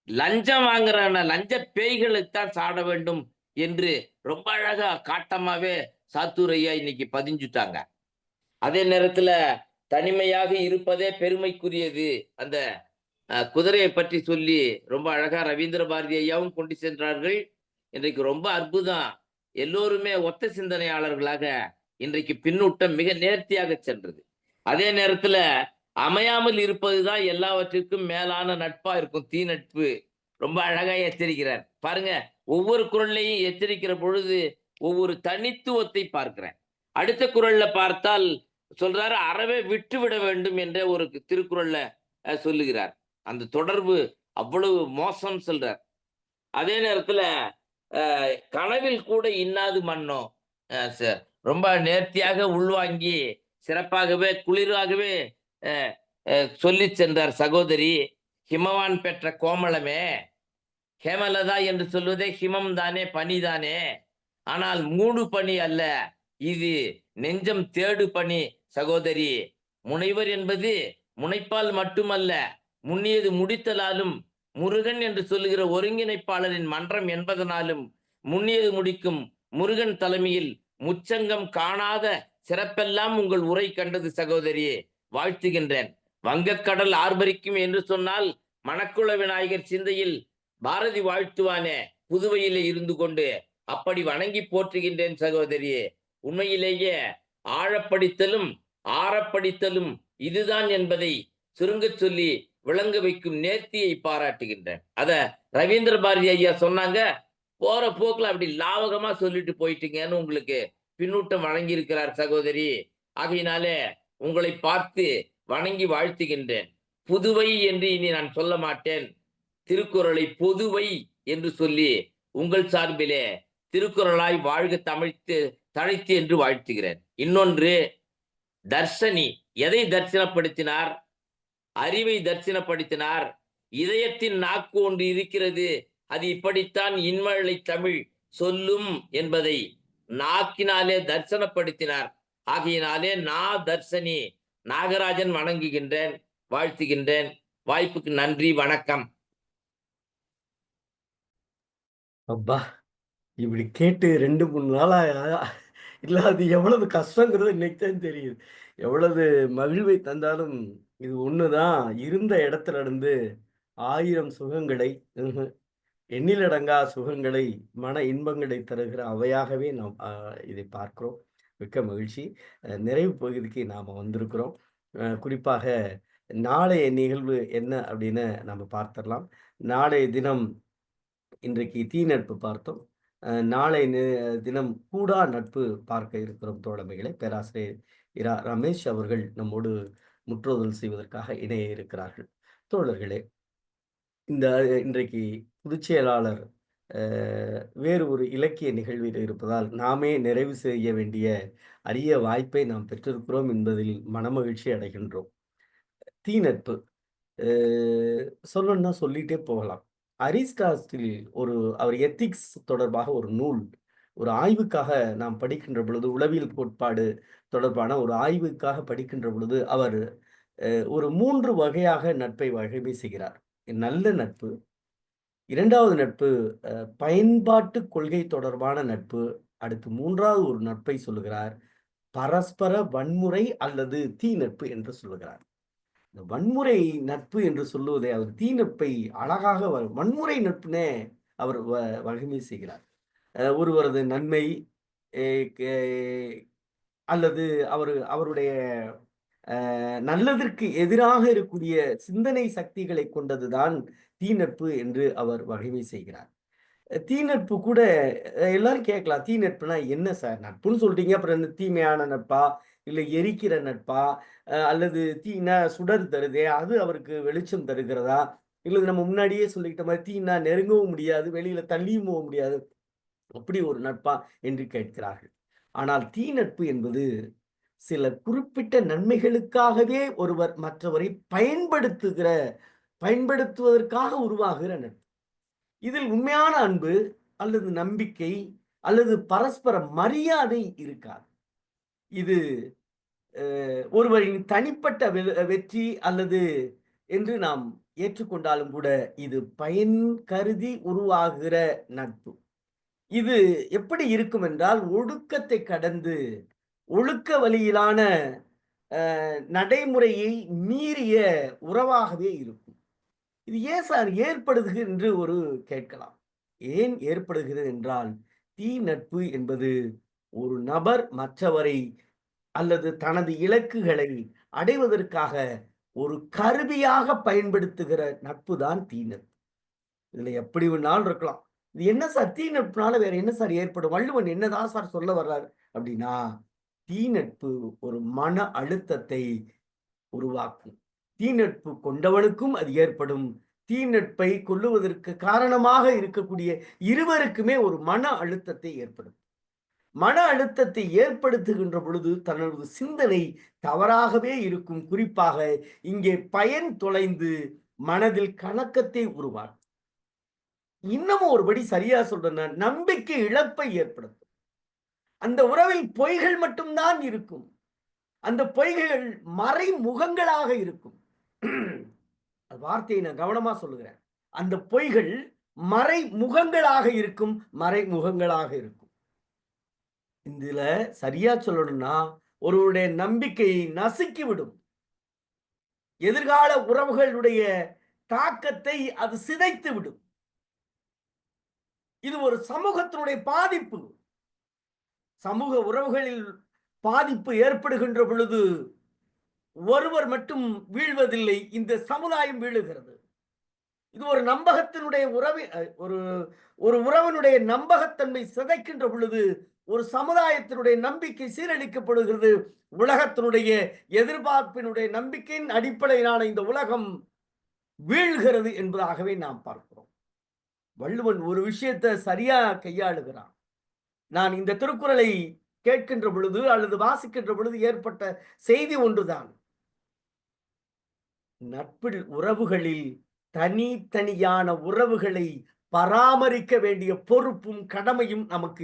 லஞ்சம் வாங்குற லஞ்ச பேய்களுக்குத்தான் சாட வேண்டும் என்று ரொம்ப அழகா காட்டமாவே சாத்தூர் ஐயா இன்னைக்கு பதிஞ்சுட்டாங்க. அதே நேரத்துல தனிமையாக இருப்பதே பெருமைக்குரியது. அந்த குதிரையை பற்றி சொல்லி ரொம்ப அழகா ரவீந்திர பாரதி ஐயாவும் கொண்டு சென்றார்கள். இன்றைக்கு ரொம்ப அற்புதம். எல்லோருமே ஒத்த சிந்தனையாளர்களாக இன்றைக்கு பின்னூட்டம் மிக நேர்த்தியாக சென்றது. அதே நேரத்துல அமையாமல் இருப்பதுதான் எல்லாவற்றிற்கும் மேலான நட்பா இருக்கும். தீ நட்பு ரொம்ப அழகா எச்சரிக்கிறார் பாருங்க. ஒவ்வொரு குறள்லையும் எச்சரிக்கிற பொழுது ஒவ்வொரு தனித்துவத்தை பார்க்கிறேன். அடுத்த குறள்ல பார்த்தால் சொல்றாரு, அறவே விட்டு விட வேண்டும் என்ற ஒரு திருக்குறள்ல சொல்லுகிறார். அந்த தொடர்பு அவ்வளவு மோசம் சொல்றார். அதே நேரத்துல கனவில் கூட இன்னாது மன்னோ ரொம்ப நேர்த்தியாக உள்வாங்கி சிறப்பாகவே குளிராகவே சொல்லி சென்றார். சகோதரி, ஹிமவான் பெற்ற கோமளமே, ஹேமலதா என்று சொல்வதே ஹிமம் தானே, பனிதானே. ஆனால் மூடு பனி அல்ல, இது நெஞ்சம் தேடு பனி சகோதரி. முனைவர் என்பது முனைப்பால் மட்டுமல்ல, முன்னியது முடித்தலாலும், முருகன் என்று சொல்லுகிற ஒருங்கிணைப்பாளரின் மன்றம் என்பதனாலும் முன்னியது முடிக்கும் முருகன் தலைமையில் முச்சங்கம் காணாத சிறப்பெல்லாம் உங்கள் உரை கண்டது சகோதரியே, வாழ்த்துகின்றேன். வங்கக்கடல் ஆர்ப்பரிக்கும் என்று சொன்னால் மணக்குள விநாயகர் சிந்தையில் பாரதி வாழ்த்துவானே புதுவையிலே இருந்து கொண்டு, அப்படி வணங்கி போற்றுகின்றேன் சகோதரியே. உண்மையிலேயே ஆழப்படித்தலும் ஆறப்படித்தலும் இதுதான் என்பதை சுருங்க சொல்லி விளங்க வைக்கும் நேர்த்தியை பாராட்டுகின்றேன். அத ரவீந்திர பாரதி ஐயா சொன்னாங்க. போற போக்குல அப்படி லாவகமா சொல்லிட்டு போயிட்டீங்கன்னு உங்களுக்கு பின்னூட்டம் வழங்கி இருக்கிறார் சகோதரி. ஆகையினாலே உங்களை பார்த்து வணங்கி வாழ்த்துகின்றேன். புதுவை என்று இனி நான் சொல்ல மாட்டேன். திருக்குறளை பொதுவை என்று சொல்லி உங்கள் சார்பிலே திருக்குறளாய் வாழ்க தழைத்து என்று வாழ்த்துகிறேன். இன்னொன்று, தர்சனி எதை தரிசனப்படுத்தினார்? அறிவை தரிசனப்படுத்தினார். இதயத்தின் நாக்கு ஒன்று இருக்கிறது, அது இப்படித்தான் இன்மழை தமிழ் சொல்லும் என்பதை நாக்கினாலே தரிசனப்படுத்தினார். ஆகையினாலே தர்சனி நாகராஜன் வணங்குகின்றேன், வாழ்த்துகின்றேன். வாய்ப்புக்கு நன்றி, வணக்கம். அப்பா, இப்படி கேட்டு 2-3 நாளா இல்ல, அது எவ்வளவு கஷ்டங்கிறது இன்னைக்கு தான் தெரியுது. எவ்வளவு மகிழ்வை தந்தாலும் இது ஒண்ணுதான் இருந்த இடத்துல இருந்து 1000 சுகங்களை, எண்ணிலடங்கா சுகங்களை, மன இன்பங்களை தருகிற அவையாகவே நாம் இதை பார்க்கிறோம். மிக்க மகிழ்ச்சி. நிறைவு பகுதிக்கு நாம வந்திருக்கிறோம். குறிப்பாக நாளைய நிகழ்வு என்ன அப்படின்னு நம்ம பார்த்துடலாம். நாளைய தினம் இன்றைக்கு தீ நட்பு பார்த்தோம். நாளை தினம் கூடா நட்பு பார்க்க இருக்கிறோம் தோழமைகளை. பேராசிரியர் இரா ரமேஷ் அவர்கள் நம்மோடு முற்றோதல் செய்வதற்காக இணைய இருக்கிறார்கள். தோழர்களே, இன்றைக்கு பொதுச் செயலாளர் வேறு ஒரு இலக்கிய நிகழ்வில் இருப்பதால் நாமே நிறைவு செய்ய வேண்டிய அரிய வாய்ப்பை நாம் பெற்றிருக்கிறோம் என்பதில் மனமகிழ்ச்சி அடைகின்றோம். தீ நட்பு சொல்லணும்னா சொல்லிட்டே போகலாம். அரிஸ்டாட்டில் அவர் எத்திக்ஸ் தொடர்பாக ஒரு நூல், ஒரு ஆய்வுக்காக நாம் படிக்கின்ற பொழுது, உளவியல் கோட்பாடு தொடர்பான ஒரு ஆய்வுக்காக படிக்கின்ற பொழுது அவர் ஒரு 3 வகையாக நட்பை வகைமை செய்கிறார். நல்ல நட்பு, 2வது நட்பு பயன்பாட்டு கொள்கை தொடர்பான நட்பு, அடுத்து 3வது ஒரு நட்பை சொல்லுகிறார், பரஸ்பர வன்முறை அல்லது தீ நட்பு என்று சொல்லுகிறார். இந்த வன்முறை நட்பு என்று சொல்லுவதை அவர் தீ நட்பை அழகாக வன்முறை நட்புனே அவர் வகைமை செய்கிறார். ஒருவரது நன்மை அல்லது அவருடைய நல்லதற்கு எதிராக இருக்கக்கூடிய சிந்தனை சக்திகளை கொண்டதுதான் தீ நட்பு என்று அவர் வகைமை செய்கிறார். தீ நட்பு கூட எல்லாரும் கேட்கலாம், தீ நட்புனா என்ன சார்? நட்புன்னு சொல்றீங்க, அப்புறம் இந்த தீமையான நட்பா, இல்லை எரிக்கிற நட்பா, அல்லது தீனா சுடர் தருதே அது அவருக்கு வெளிச்சம் தருகிறதா, இல்லை நம்ம முன்னாடியே சொல்லிக்கிட்ட மாதிரி தீனா நெருங்கவும் முடியாது, வெளியில தள்ளியும் போக முடியாது, அப்படி ஒரு நட்பா என்று கேட்கிறார்கள். ஆனால் தீ நட்பு என்பது சில குறிப்பிட்ட நன்மைகளுக்காகவே ஒருவர் மற்றவரை பயன்படுத்துவதற்காக உருவாகிற நட்பு. இதில் உண்மையான அன்பு அல்லது நம்பிக்கை அல்லது பரஸ்பர மரியாதை இருக்காது. இது ஒருவரின் தனிப்பட்ட வெற்றி அல்லது என்று நாம் ஏற்றுக்கொண்டாலும் கூட இது பயன் கருதி உருவாகிற நட்பு. இது எப்படி இருக்கும் என்றால், ஒடுக்கத்தை கடந்து ஒழுக்க வழியிலான நடைமுறையை மீறிய உறவாகவே இருக்கும். இது ஏன் சார் ஏற்படுகிறது என்று ஒரு கேட்கலாம். ஏன் ஏற்படுகிறது என்றால், தீ நட்பு என்பது ஒரு நபர் மற்றவரை அல்லது தனது இலக்குகளை அடைவதற்காக ஒரு கருவியாக பயன்படுத்துகிற நட்பு தான் தீ நட்பு. இதுல எப்படி வேணாலும் இருக்கலாம். இது என்ன சார் தீ நட்புனால வேற என்ன சார் ஏற்படும்? வள்ளுவன் என்னதான் சார் சொல்ல வர்றாரு அப்படின்னா, தீ நட்பு ஒரு மன அழுத்தத்தை உருவாக்கும். தீ நட்பு கொண்டவனுக்கும் அது ஏற்படும். தீ நட்பை கொள்ளுவதற்கு காரணமாக இருக்கக்கூடிய இருவருக்குமே ஒரு மன அழுத்தத்தை ஏற்படும். மன அழுத்தத்தை ஏற்படுத்துகின்ற பொழுது தனது சிந்தனை தவறாகவே இருக்கும். குறிப்பாக இங்கே பயன் தொலைந்து மனதில் கலக்கத்தை உருவாக்கும். இன்னமும் ஒருபடி சரியா சொல்றேன்னா, நம்பிக்கை இழப்பை ஏற்படுத்தும். அந்த உறவில் பொய்கள் மட்டும்தான் இருக்கும். அந்த பொய்கள் மறைமுகங்களாக இருக்கும். வார்த்தையை நான் கவனமா சொல்லுகிறேன். அந்த பொய்கள் மறைமுகங்களாக இருக்கும். மறைமுகங்களாக இருக்கும். இதுல சரியா சொல்லணும்னா, ஒருவருடைய நம்பிக்கையை நசுக்கிவிடும். எதிர்கால உறவுகளுடைய தாக்கத்தை அது சிதைத்து விடும். இது ஒரு சமூகத்தினுடைய பாதிப்பு. சமூக உறவுகளில் பாதிப்பு ஏற்படுகின்ற பொழுது ஒருவர் மட்டும் வீழ்வதில்லை, இந்த சமுதாயம் வீழுகிறது. இது ஒரு நம்பகத்தினுடைய ஒரு உறவினுடைய நம்பகத்தன்மை சிதைக்கின்ற பொழுது ஒரு சமுதாயத்தினுடைய நம்பிக்கை சீரழிக்கப்படுகிறது. உலகத்தினுடைய எதிர்பார்ப்பினுடைய நம்பிக்கையின் அடிப்படையிலான இந்த உலகம் வீழ்கிறது என்பதாகவே நாம் பார்க்கிறோம். வள்ளுவன் ஒரு விஷயத்தை சரியா கையாளுகிறான். நான் இந்த திருக்குறளை கேட்கின்ற பொழுது அல்லது வாசிக்கின்ற பொழுது ஏற்பட்ட செய்தி ஒன்றுதான். நட்பில் உறவுகளில் தனித்தனியான உறவுகளை பராமரிக்க வேண்டிய பொறுப்பும் கடமையும் நமக்கு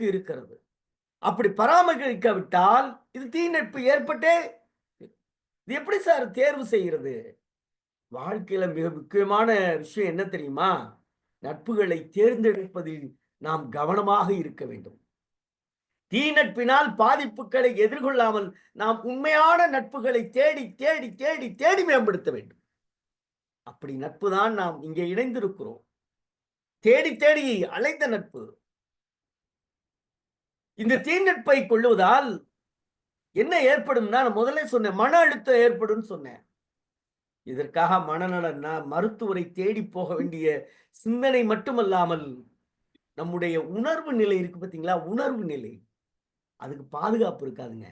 இருக்கிறது. அப்படி பராமரிக்காவிட்டால் இது தீ நட்பு ஏற்பட்டே. இது எப்படி சார் தேர்வு செய்கிறது? வாழ்க்கையில மிக முக்கியமான விஷயம் என்ன தெரியுமா? நட்புகளை தேர்ந்தெடுப்பதில் நாம் கவனமாக இருக்க வேண்டும். தீ நட்பினால் பாதிப்புகளை எதிர்கொள்ளாமல் நாம் உண்மையான நட்புகளை தேடி தேடி தேடி தேடி மேம்படுத்த வேண்டும். அப்படி நட்பு தான் நாம் இங்கே இணைந்திருக்கிறோம். தேடி தேடி அலைந்த நட்பு. இந்த தீ நட்பை கொள்ளுவதால் என்ன ஏற்படும்னா, நான் முதல்ல சொன்னேன், மன அழுத்தம் ஏற்படும் சொன்னேன். இதற்காக மனநல மருத்துவரை தேடி போக வேண்டிய சிந்தனை மட்டுமல்லாமல் நம்முடைய உணர்வு நிலை இருக்கு பார்த்தீங்களா, உணர்வு நிலை, அதுக்கு பாதுகாப்பு இருக்காதுங்க.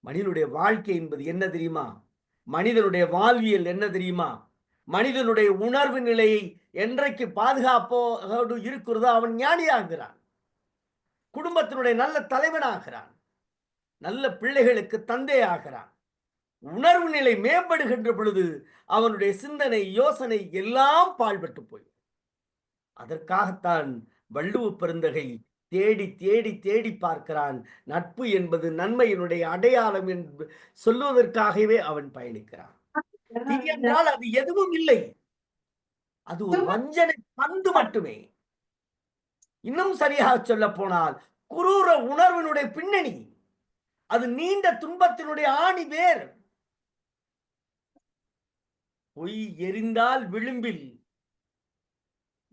மனிதனுடைய வாழ்க்கை என்பது என்ன தெரியுமா? மனிதனுடைய வாழ்வியல் என்ன தெரியுமா? மனிதனுடைய உணர்வு நிலையை என்றைக்கு பாதுகாப்போடு இருக்கிறதோ அவன் ஞானியாகிறான், குடும்பத்தினுடைய நல்ல தலைவனாகிறான், நல்ல பிள்ளைகளுக்கு தந்தை ஆகிறான். உணர்வு நிலை மேம்படுகின்ற பொழுது அவனுடைய சிந்தனை யோசனை எல்லாம் பாழ்பட்டு போய். அதற்காகத்தான் வள்ளுவ பெருந்தகை தேடி தேடி தேடி பார்க்கிறான். நட்பு என்பது நன்மையினுடைய அடையாளம் என்று சொல்லுவதற்காகவே அவன் பயணிக்கிறான். என்றால் அது எதுவும் இல்லை, அது ஒரு வஞ்சனை பந்து மட்டுமே. இன்னும் சரியாக சொல்ல போனால் குரூர உணர்வினுடைய பின்னணி, அது நீண்ட துன்பத்தினுடைய ஆணி வேர். பொய் எரிந்தால் விளிம்பில்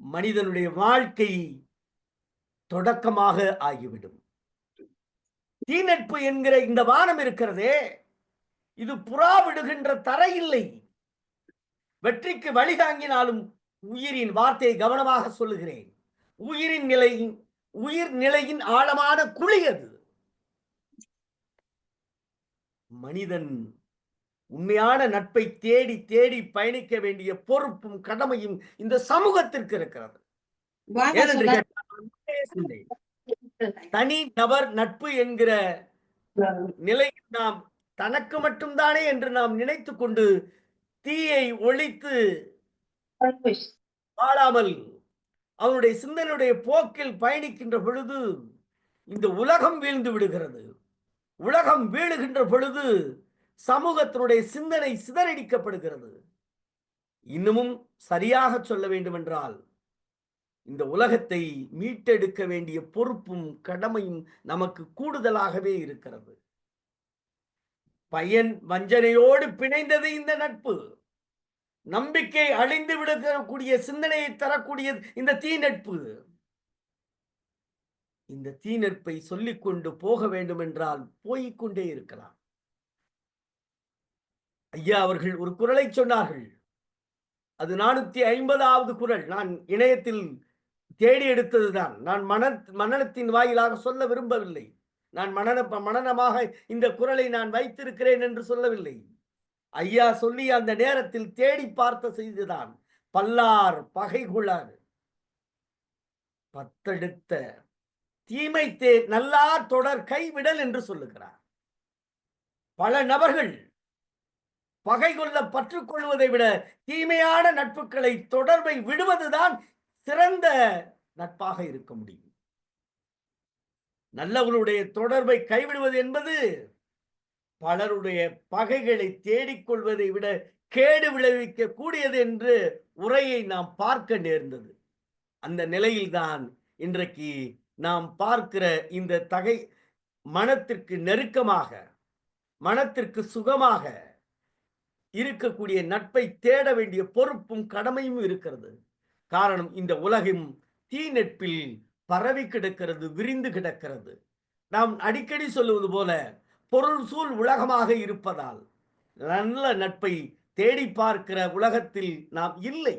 மனிதனுடைய வாழ்க்கை தொடக்கமாக ஆகிவிடும். தீ நட்பு என்கிற இந்த வானம் இருக்கிறதே, இது புறா விடுகின்ற தரை இல்லை. வெற்றிக்கு வழி தாங்கினாலும் உயிரின் வார்த்தையை கவனமாக சொல்லுகிறேன், உயிர் நிலையின் ஆழமான குழி அது. மனிதன் உண்மையான நட்பை தேடி தேடி பயணிக்க வேண்டிய பொறுப்பும் கடமையும் இந்த சமூகத்திற்கு இருக்கிறது. தனி நபர் நட்பு என்கிற நிலையில் நாம் தனக்கு மட்டும்தானே என்று நாம் நினைத்து கொண்டு தீயை ஒழித்து வாழாமல் அவனுடைய சிந்தனையுடைய போக்கில் பயணிக்கின்ற பொழுது இந்த உலகம் வீழ்ந்து விடுகிறது. உலகம் வீழுகின்ற பொழுது சமூகத்தினுடைய சிந்தனை சிதறடிக்கப்படுகிறது. இன்னமும் சரியாக சொல்ல வேண்டுமென்றால் இந்த உலகத்தை மீட்டெடுக்க வேண்டிய பொறுப்பும் கடமையும் நமக்கு கூடுதலாகவே இருக்கிறது. பயன் வஞ்சனையோடு பிணைந்தது இந்த நட்பு. நம்பிக்கை அழிந்து விடக்கூடிய சிந்தனையை தரக்கூடிய இந்த தீ நட்பு. இந்த தீ நட்பை சொல்லிக்கொண்டு போக வேண்டும் என்றால் போய்கொண்டே இருக்கலாம். ஐயா அவர்கள் ஒரு குறளை சொன்னார்கள். அது 450வது குறள். நான் இணையத்தில் தேடி எடுத்ததுதான். நான் மனனத்தின் வாயிலாக சொல்ல விரும்பவில்லை. நான் மனனமாக இந்த குறளை நான் வைத்திருக்கிறேன் என்று சொல்லவில்லை. ஐயா சொல்லி அந்த நேரத்தில் தேடி பார்த்த செய்திதான். பல்லார் பகைகுளர் பத்தெடுத்த தீமை நல்லார் தொடர் கைவிடல் என்று சொல்லுகிறார். பல நபர்கள் பகை கொள்ள பற்றுக்கொள்வதை விட தீமையான நட்புகளை தொடர்பை விடுவதுதான் சிறந்த நட்பாக இருக்க முடியும். நல்லவர்களுடைய தொடர்பை கைவிடுவது என்பது பலருடைய பகைகளை தேடிக்கொள்வதை விட கேடு விளைவிக்க கூடியது என்று உரையை நாம் பார்க்க நேர்ந்தது. அந்த நிலையில்தான் இன்றைக்கு நாம் பார்க்கிற இந்த மனத்திற்கு நெருக்கமாக, மனத்திற்கு சுகமாக இருக்கக்கூடிய நட்பை தேட வேண்டிய பொறுப்பும் கடமையும் இருக்கிறது. காரணம், இந்த உலகம் தீ நட்பில் பரவி கிடக்கிறது, விரிந்து கிடக்கிறது. நாம் அடிக்கடி சொல்லுவது போல பொருள் சூழ் உலகமாக இருப்பதால் நல்ல நட்பை தேடி பார்க்கிற உலகத்தில் நாம் இல்லை.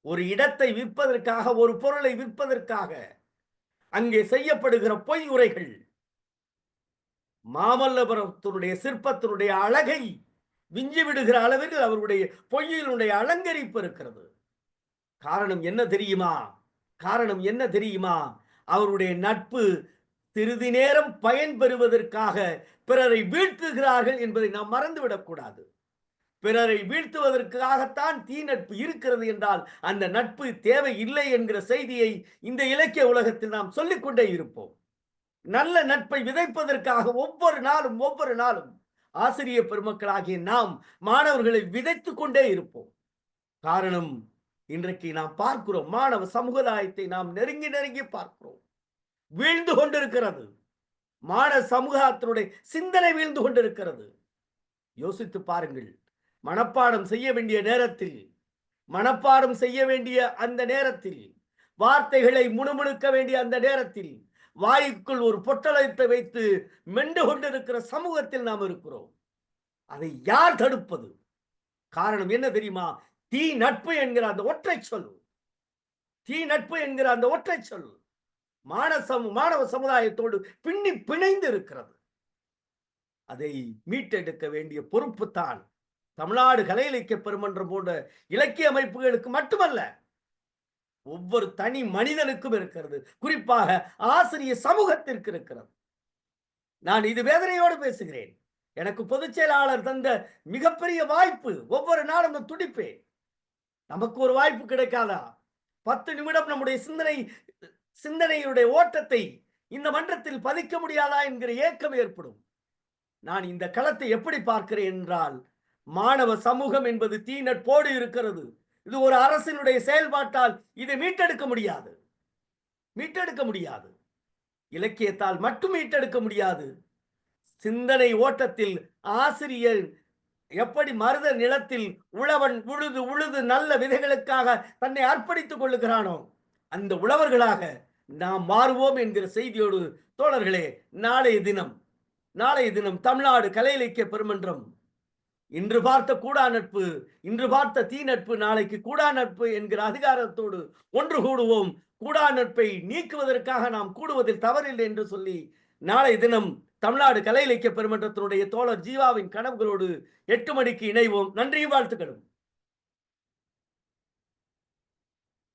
ஒரு இடத்தை விற்பதற்காக, ஒரு பொருளை விற்பதற்காக அங்கே செய்யப்படுகிற பொய் உரைகள் மாமல்லபுரத்தினுடைய சிற்பத்தினுடைய அழகை விஞ்சி விடுகிற அளவிற்கு அவருடைய பொய்யினுடைய அலங்கரிப்பு இருக்கிறது. காரணம் என்ன தெரியுமா? காரணம் என்ன தெரியுமா? அவருடைய நட்பு சிறிது நேரம் பயன் பெறுவதற்காக பிறரை வீழ்த்துகிறார்கள் என்பதை நாம் மறந்துவிடக்கூடாது. பிறரை வீழ்த்துவதற்காகத்தான் தீ நட்பு இருக்கிறது என்றால் அந்த நட்பு தேவை இல்லை என்கிற செய்தியை இந்த இலக்கிய உலகத்தில் நாம் சொல்லிக்கொண்டே இருப்போம். நல்ல நட்பை விதைப்பதற்காக ஒவ்வொரு நாளும் ஆசிரிய பெருமக்களாகிய நாம் மாணவர்களை விதைத்துக் கொண்டே இருப்போம். காரணம், இன்றைக்கு நாம் பார்க்கிறோம், மாணவ சமுதாயத்தை நாம் நெருங்கி பார்க்கிறோம். வீழ்ந்து கொண்டிருக்கிறது. மாணவ சமூகத்தினுடைய சிந்தனை வீழ்ந்து கொண்டிருக்கிறது. யோசித்து பாருங்கள். மனப்பாடம் செய்ய வேண்டிய நேரத்தில், மனப்பாடம் செய்ய வேண்டிய அந்த நேரத்தில், வார்த்தைகளை முணுமுணுக்க வேண்டிய அந்த நேரத்தில் வாய்க்குள் ஒரு பொட்டலத்தை வைத்து மென்று கொண்டிருக்கிற சமூகத்தில் நாம் இருக்கிறோம். அதை யார் தடுப்பது? காரணம் என்ன தெரியுமா? தீ நட்பு என்கிற அந்த ஒற்றை சொல், தீ நட்பு என்கிற அந்த ஒற்றை சொல் மாணவ சமுதாயத்தோடு பிணைந்து இருக்கிறது. அதை மீட்டெடுக்க வேண்டிய பொறுப்பு தான் தமிழ்நாடு கலை இலக்கிய பெருமன்றம் போன்ற இலக்கிய அமைப்புகளுக்கு மட்டுமல்ல, ஒவ்வொரு தனி மனிதனுக்கும் இருக்கிறது. குறிப்பாக ஆசிரிய சமூகத்திற்கு இருக்கிறது. நான் இது வேதனையோடு பேசுகிறேன். எனக்கு பொதுச் செயலாளர் தந்த மிகப்பெரிய வாய்ப்பு. ஒவ்வொரு நாளும் துடிப்பேன். நமக்கு ஒரு வாய்ப்பு கிடைக்காதா? 10 நிமிடம் நம்முடைய சிந்தனையுடைய ஓட்டத்தை இந்த மன்றத்தில் பதிக்க முடியாதா என்கிற ஏக்கம் ஏற்படும். நான் இந்த களத்தை எப்படி பார்க்கிறேன் என்றால், மாணவ சமூகம் என்பது தீ நட்போடு இருக்கிறது. இது ஒரு அரசினுடைய செயல்பாட்டால் இதை மீட்டெடுக்க முடியாது. இலக்கியத்தால் மட்டும் மீட்டெடுக்க முடியாது. சிந்தனை ஓட்டத்தில் ஆசிரியர் எப்படி மருத நிலத்தில் உழவன் உழுது நல்ல விதைகளுக்காக தன்னை அர்ப்பணித்துக் கொள்ளுகிறானோ, அந்த உழவர்களாக நாம் மாறுவோம் என்கிற செய்தியோடு தோழர்களே, நாளைய தினம் தமிழ்நாடு கலை இலக்கிய பெருமன்றம் இன்று பார்த்த கூடா நட்பு, இன்று பார்த்த தீ நட்பு, நாளைக்கு கூடா நட்பு என்கிற அதிகாரத்தோடு ஒன்று கூடுவோம். கூடா நட்பை நீக்குவதற்காக நாம் கூடுவதில் தவறில்லை என்று சொல்லி, நாளை தினம் தமிழ்நாடு கலை இலக்கிய பெருமன்றத்தினுடைய தோழர் ஜீவாவின் கனவுகளோடு 8 மணிக்கு இணைவோம். நன்றியும் வாழ்த்துக்களும்.